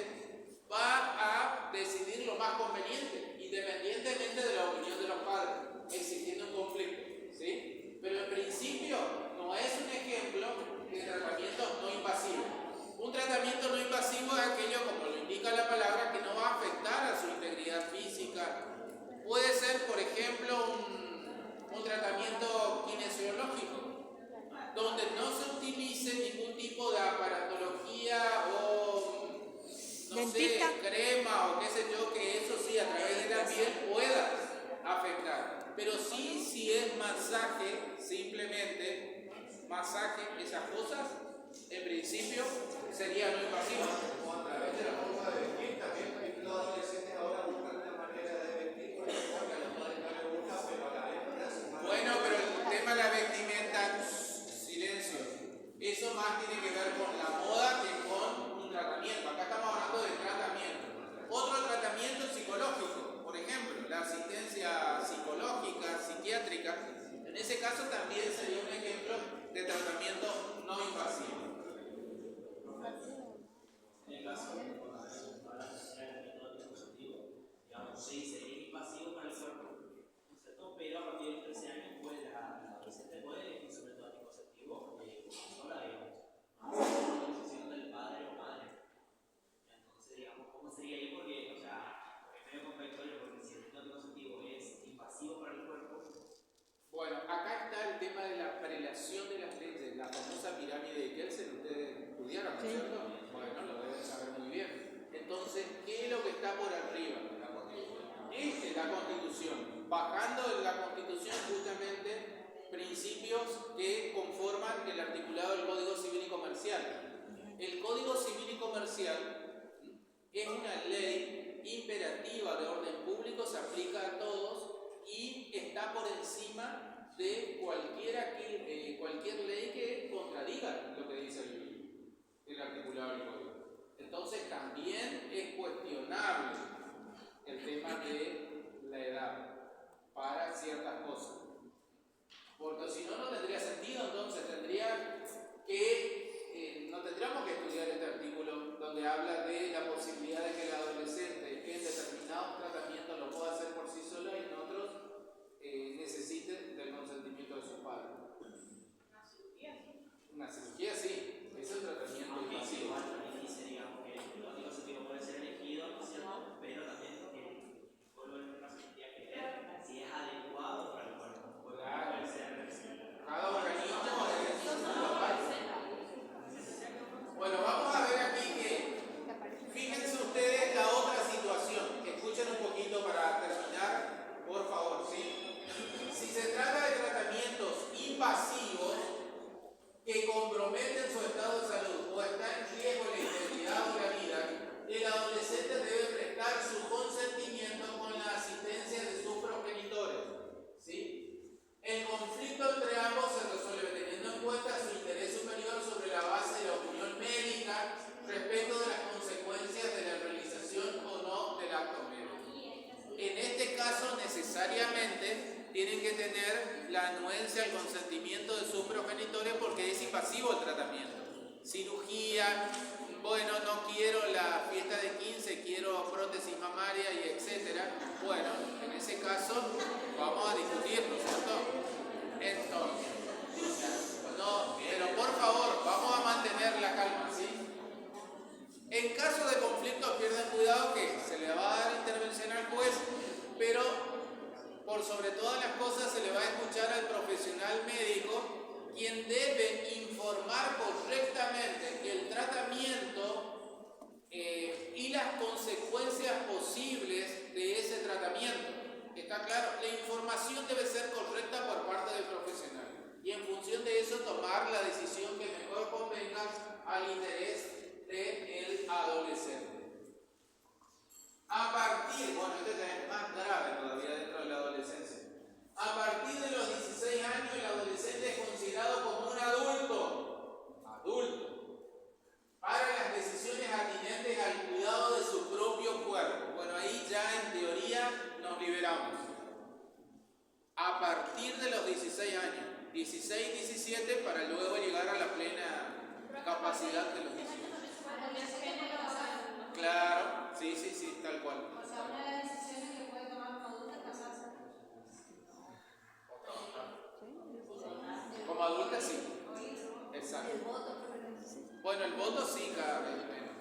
va a decidir lo más conveniente, independientemente de la opinión de los padres, existiendo un conflicto, ¿sí? Pero en principio no es un ejemplo de tratamiento no invasivo. Un tratamiento no invasivo es aquello, como lo indica la palabra, que no va a afectar a su integridad física. Puede ser, por ejemplo, un tratamiento kinesiológico, donde no se utilice ningún tipo de aparatología o, no sé, crema o qué sé yo, que eso sí Pero sí, si es masaje, simplemente masaje, esas cosas, en principio sería no invasivo. O a través de la forma de vestir también, los adolescentes ahora buscan una manera de vestir, porque a los padres no les gusta, pero a la vez. Bueno, pero el tema de la vestimenta, silencio, eso más tiene que ver con la moda que con un tratamiento. Acá estamos hablando de tratamiento. Otro tratamiento psicológico, por ejemplo, la asistencia psicológica, psiquiátrica, en ese caso también sería un ejemplo de tratamiento no invasivo. En el caso de la método anticonceptivo, digamos, se dice es invasivo para el cuerpo, ¿no es cierto? Pero a partir de los 13 años, pues la adolescente puede elegir su método anticonceptivo sola, digamos, a la decisión del padre o madre. Entonces, digamos, ¿cómo sería ahí? Porque, o sea, es medio contradictorio, porque si el método anticonceptivo es invasivo para el cuerpo. Bueno, acá está el tema de la prelación de las leyes, la famosa pirámide de Kelsen, ustedes estudiaron, ¿no es cierto? Bueno, lo deben saber muy bien. Entonces, ¿qué es lo que está por arriba? La Constitución. Esta es la Constitución. Bajando de la Constitución justamente principios que conforman el articulado del Código Civil y Comercial. El Código Civil y Comercial es una ley imperativa de orden público, se aplica a todos y está por encima de cualquier ley que contradiga lo que dice el articulado del código. Entonces también es cuestionable el tema de la edad para ciertas cosas. Porque si no, no tendría sentido, entonces no tendríamos que estudiar este artículo donde habla de la posibilidad de que el adolescente en determinados tratamientos lo pueda hacer por sí solo y en otros necesite del consentimiento de sus padres. Una cirugía sí, es un tratamiento invasivo. Igual también dice, digamos, que el método anticonceptivo puede ser elegido, ¿no es cierto? Pero también vuelvo a este caso tendría que ver si es adecuado para el cuerpo. Claro. Puede ser. Cada organismo es aparte. Bueno, vamos a ver aquí que, fíjense ustedes la otra situación. Escuchen un poquito para terminar, por favor, ¿sí? Si se trata de tratamientos invasivos que comprometen su estado de salud o está en riesgo la integridad o la vida, el adolescente debe prestar su consentimiento con la asistencia de sus progenitores, ¿sí? El conflicto entre ambos se resuelve teniendo en cuenta su interés superior sobre la base de la opinión médica respecto de las consecuencias de la realización o no del acto médico. En este caso, necesariamente tienen que tener la anuencia, el consentimiento de sus progenitores porque es invasivo el tratamiento. Cirugía, bueno, no quiero la fiesta de 15, quiero prótesis mamaria y etcétera. Bueno, en ese caso vamos a discutirlo, ¿cierto? Entonces, no, pero por favor, vamos a mantener la calma, ¿sí? En caso de conflicto, pierdan cuidado que se le va a dar intervención al juez, pero por sobre todas las cosas se le va a escuchar al profesional médico, quien debe informar correctamente el tratamiento y las consecuencias posibles de ese tratamiento. ¿Está claro? La información debe ser correcta por parte del profesional y en función de eso tomar la decisión que mejor convenga al interés del adolescente. A partir, bueno, esto es más grave todavía dentro de la adolescencia. A partir de los 16 años el adolescente es considerado como un adulto para las decisiones atinentes al cuidado de su propio cuerpo. Bueno, ahí ya en teoría nos liberamos. A partir de los 16 años, 16, 17, para luego llegar a la plena capacidad de los 18. Claro, sí, tal cual. O sea, una de las decisiones que puede tomar un adulto es casarse. Como adulta sí. Exacto. Bueno, el voto sí cada vez menos.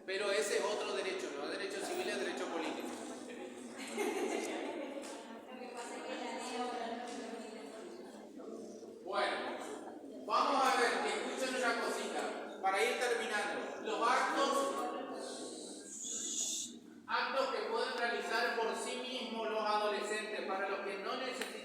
Pero ese es otro derecho, no es derecho civil, es derecho político. Bueno, vamos a ver, escuchen una cosita, para ir terminando. Los actos que pueden realizar por sí mismos los adolescentes, para los que no necesitan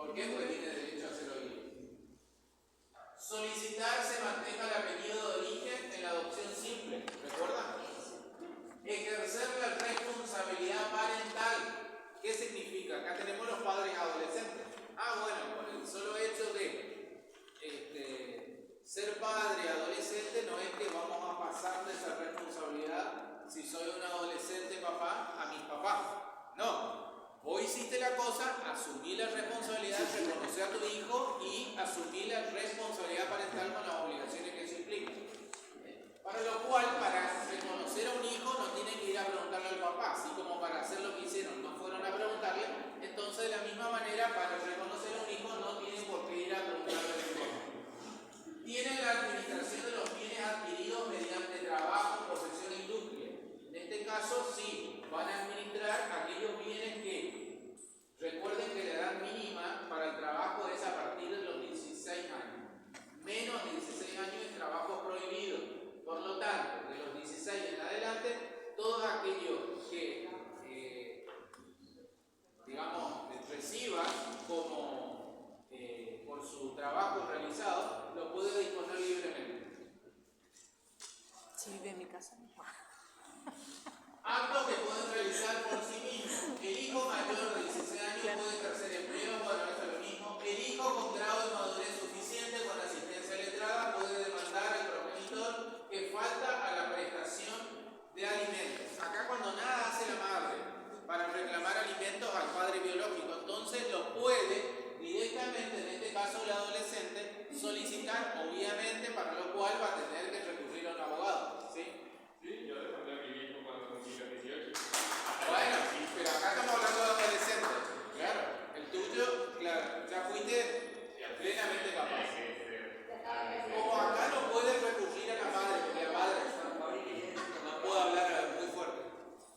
¿Por qué? Porque tiene derecho a ser oído. Solicitar se mantenga el apellido de origen en la adopción simple. ¿Recuerdan? Ejercer la responsabilidad parental. ¿Qué significa? Acá tenemos los padres adolescentes. Bueno, por el solo hecho de ser padre adolescente no es que vamos a pasar de esa responsabilidad, si soy un adolescente papá, a mis papás. No. Vos hiciste la cosa, asumí la responsabilidad de reconocer a tu hijo y asumí la responsabilidad parental con las obligaciones que eso implica. Para lo cual, para reconocer a un hijo no tienen que ir a preguntarle al papá, así como para hacer lo que hicieron no fueron a preguntarle, entonces de la misma manera para reconocer a un hijo no tienen por qué ir a preguntarle al papá. Tienen la administración de los bienes adquiridos mediante trabajo, profesión e industria. En este caso sí, van a administrar aquellos bienes que recuerden que la edad mínima para el trabajo es a partir de los 16 años. Menos de 16 años es trabajo prohibido. Por lo tanto, de los 16 en adelante, todos aquellos que, reciban como por su trabajo realizado, lo puede disponer libremente. Si vive en mi casa, no. Actos que pueden realizar por sí mismos. El hijo mayor de 16 años puede ejercer empleo, bueno, eso es lo mismo. El hijo con grado de madurez suficiente, con asistencia letrada, puede demandar al progenitor que falta a la prestación de alimentos. Acá cuando nada hace la madre para reclamar alimentos al padre biológico, entonces lo puede directamente, en este caso el adolescente, solicitar, obviamente, para lo cual va a tener que recurrir a un abogado. ¿Sí? Sí, yo demandé a mi hijo cuando cumplí los 18. Bueno, pero acá estamos hablando de adolescentes. Claro, el tuyo, claro, ya fuiste plenamente capaz. Como acá no puedes recurrir a la madre, porque la madre no puedo hablar muy fuerte.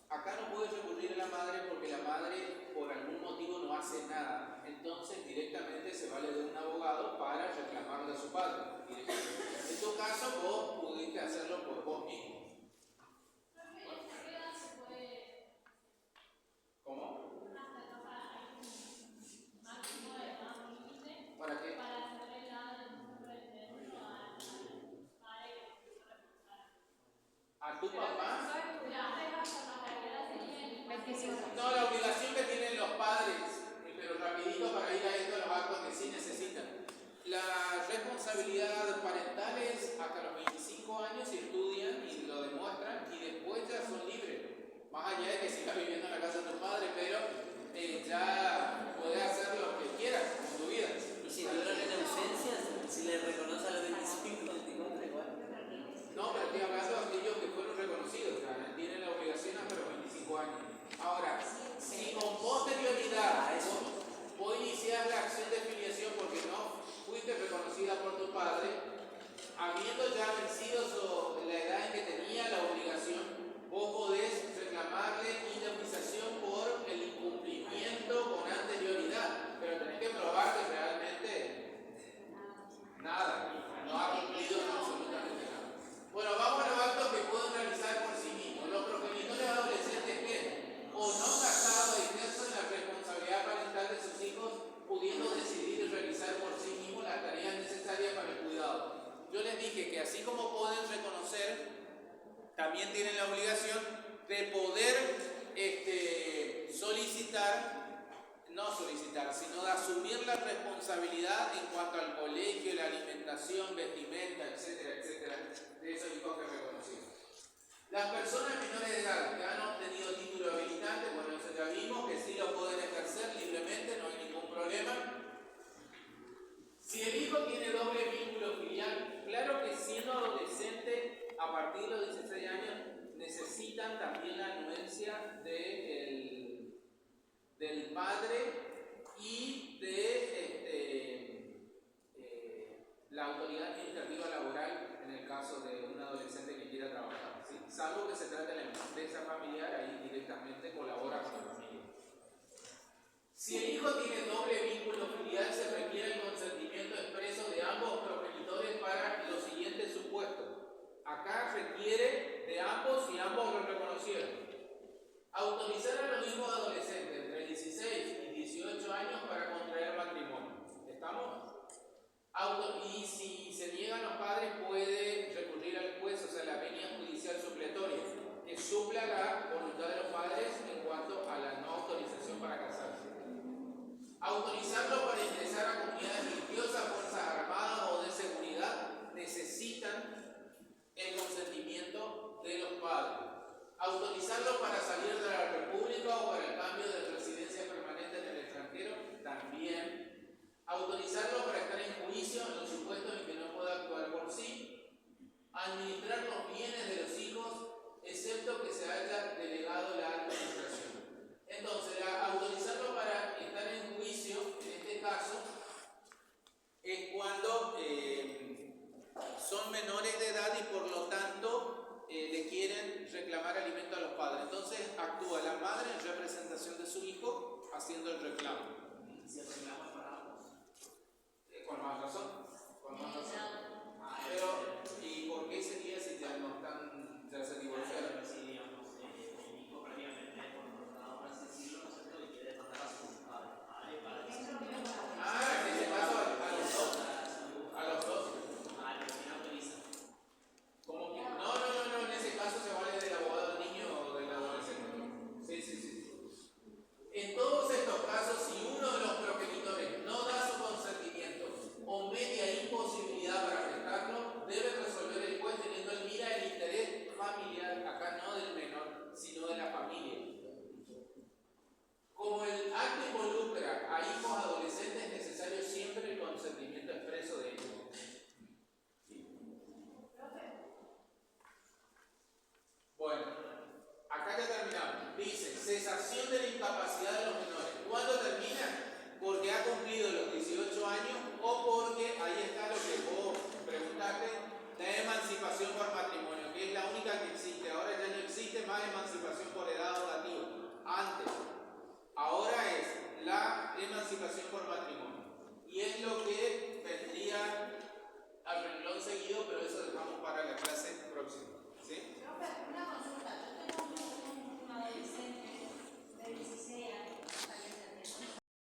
Acá no puedes recurrir a la madre porque la madre por algún motivo no hace nada. Entonces directamente se vale de un abogado para reclamarle a su padre. En tu caso vos pudiste hacerlo por vos mismo. ¿Cómo? ¿Para qué? ¿A tu papá? No, la obligación que tienen los padres, pero rapidito para ir a esto, los actos que sí necesitan. La responsabilidad parental es hasta los 25 años si estudian y lo demuestran y después ya son libres. Más allá de que sigas viviendo en la casa de tu padre, pero ya puedes hacer lo que quieras con tu vida. Y si violan en ausencia, si le reconoce a los 25, 24, igual. No, pero estoy hablando de aquellos que fueron reconocidos, ya tienen la obligación hasta los 25 años. Ahora, si con posterioridad vos iniciar la acción de filiación porque no fuiste reconocida por tu padre, habiendo ya vencido la edad en que tenía la obligación, vos podés reclamarle indemnización por el incumplimiento con anterioridad, pero tenés que probar que realmente nada, no ha cumplido absolutamente nada. Bueno, vamos a los actos que pueden realizar por sí mismos. Los progenitores adolescentes que o no casados ejercen la responsabilidad parental de sus hijos, pudiendo decidir y realizar por sí mismos las tareas necesarias para el cuidado. Yo les dije que así como pueden reconocer, también tienen la obligación de poder sino de asumir la responsabilidad en cuanto al colegio, la alimentación, vestimenta, etcétera, etcétera, de esos hijos que reconocieron. Las personas menores de edad que han obtenido título habilitante, bueno, eso ya vimos que sí lo pueden ejercer libremente, no hay ningún problema. Si el hijo tiene doble vínculo filial, claro que siendo adolescente, a partir de los 16 años, necesitan también la anuencia del padre y de la autoridad administrativa laboral en el caso de un adolescente que quiera trabajar, ¿sí? Salvo que se trate de la empresa familiar, ahí directamente colabora con la familia. Si el hijo tiene doble vínculo filial, se requiere el consentimiento expreso de ambos progenitores para los siguientes supuestos. Acá requiere de ambos y ambos lo reconocieron. Autorizar a los hijos adolescentes entre 16 y 18 años para contraer matrimonio. administrar los bienes de los hijos, excepto que se haya delegado la administración. Entonces, autorizarlo para estar en juicio, en este caso, es cuando son menores de edad y por lo tanto le quieren reclamar alimento a los padres. Entonces actúa la madre en representación de su hijo haciendo el reclamo. Si el reclamo es para ambos. Con más razón. Con más razón. Pero, ¿y por qué sería si ya no están, ya se divorciaron? Si digamos, el hijo previamente, por por así decirlo, no sé, y quiere demandar a su padre para que se En ese caso a los dos. A los dos. pero si no autoriza. ¿Cómo que? No, en ese caso se vale del abogado del niño o del adolescente. Sí. En todos estos casos, si uno de los progenitores no da su consentimiento o media imposibilidad para prestarlo, debe resolver el juez teniendo en mira el interés familiar, acá no del menor, sino de la familia. Como el acto involucra a hijos adolescentes, es necesario siempre el consentimiento expreso de ellos. Bueno, acá ya terminamos. Dice, cesación de la incapacidad de los menores. ¿Cuándo termina? Porque ha cumplido los 18 años o porque, ahí está lo que vos preguntaste, la emancipación por matrimonio, que es la única que existe. Ahora ya no existe más emancipación por edad adoptativa. Antes. Ahora es la emancipación por matrimonio. Y es lo que vendría al renglón seguido, pero eso dejamos para la clase próxima. ¿Sí? Profe, una consulta.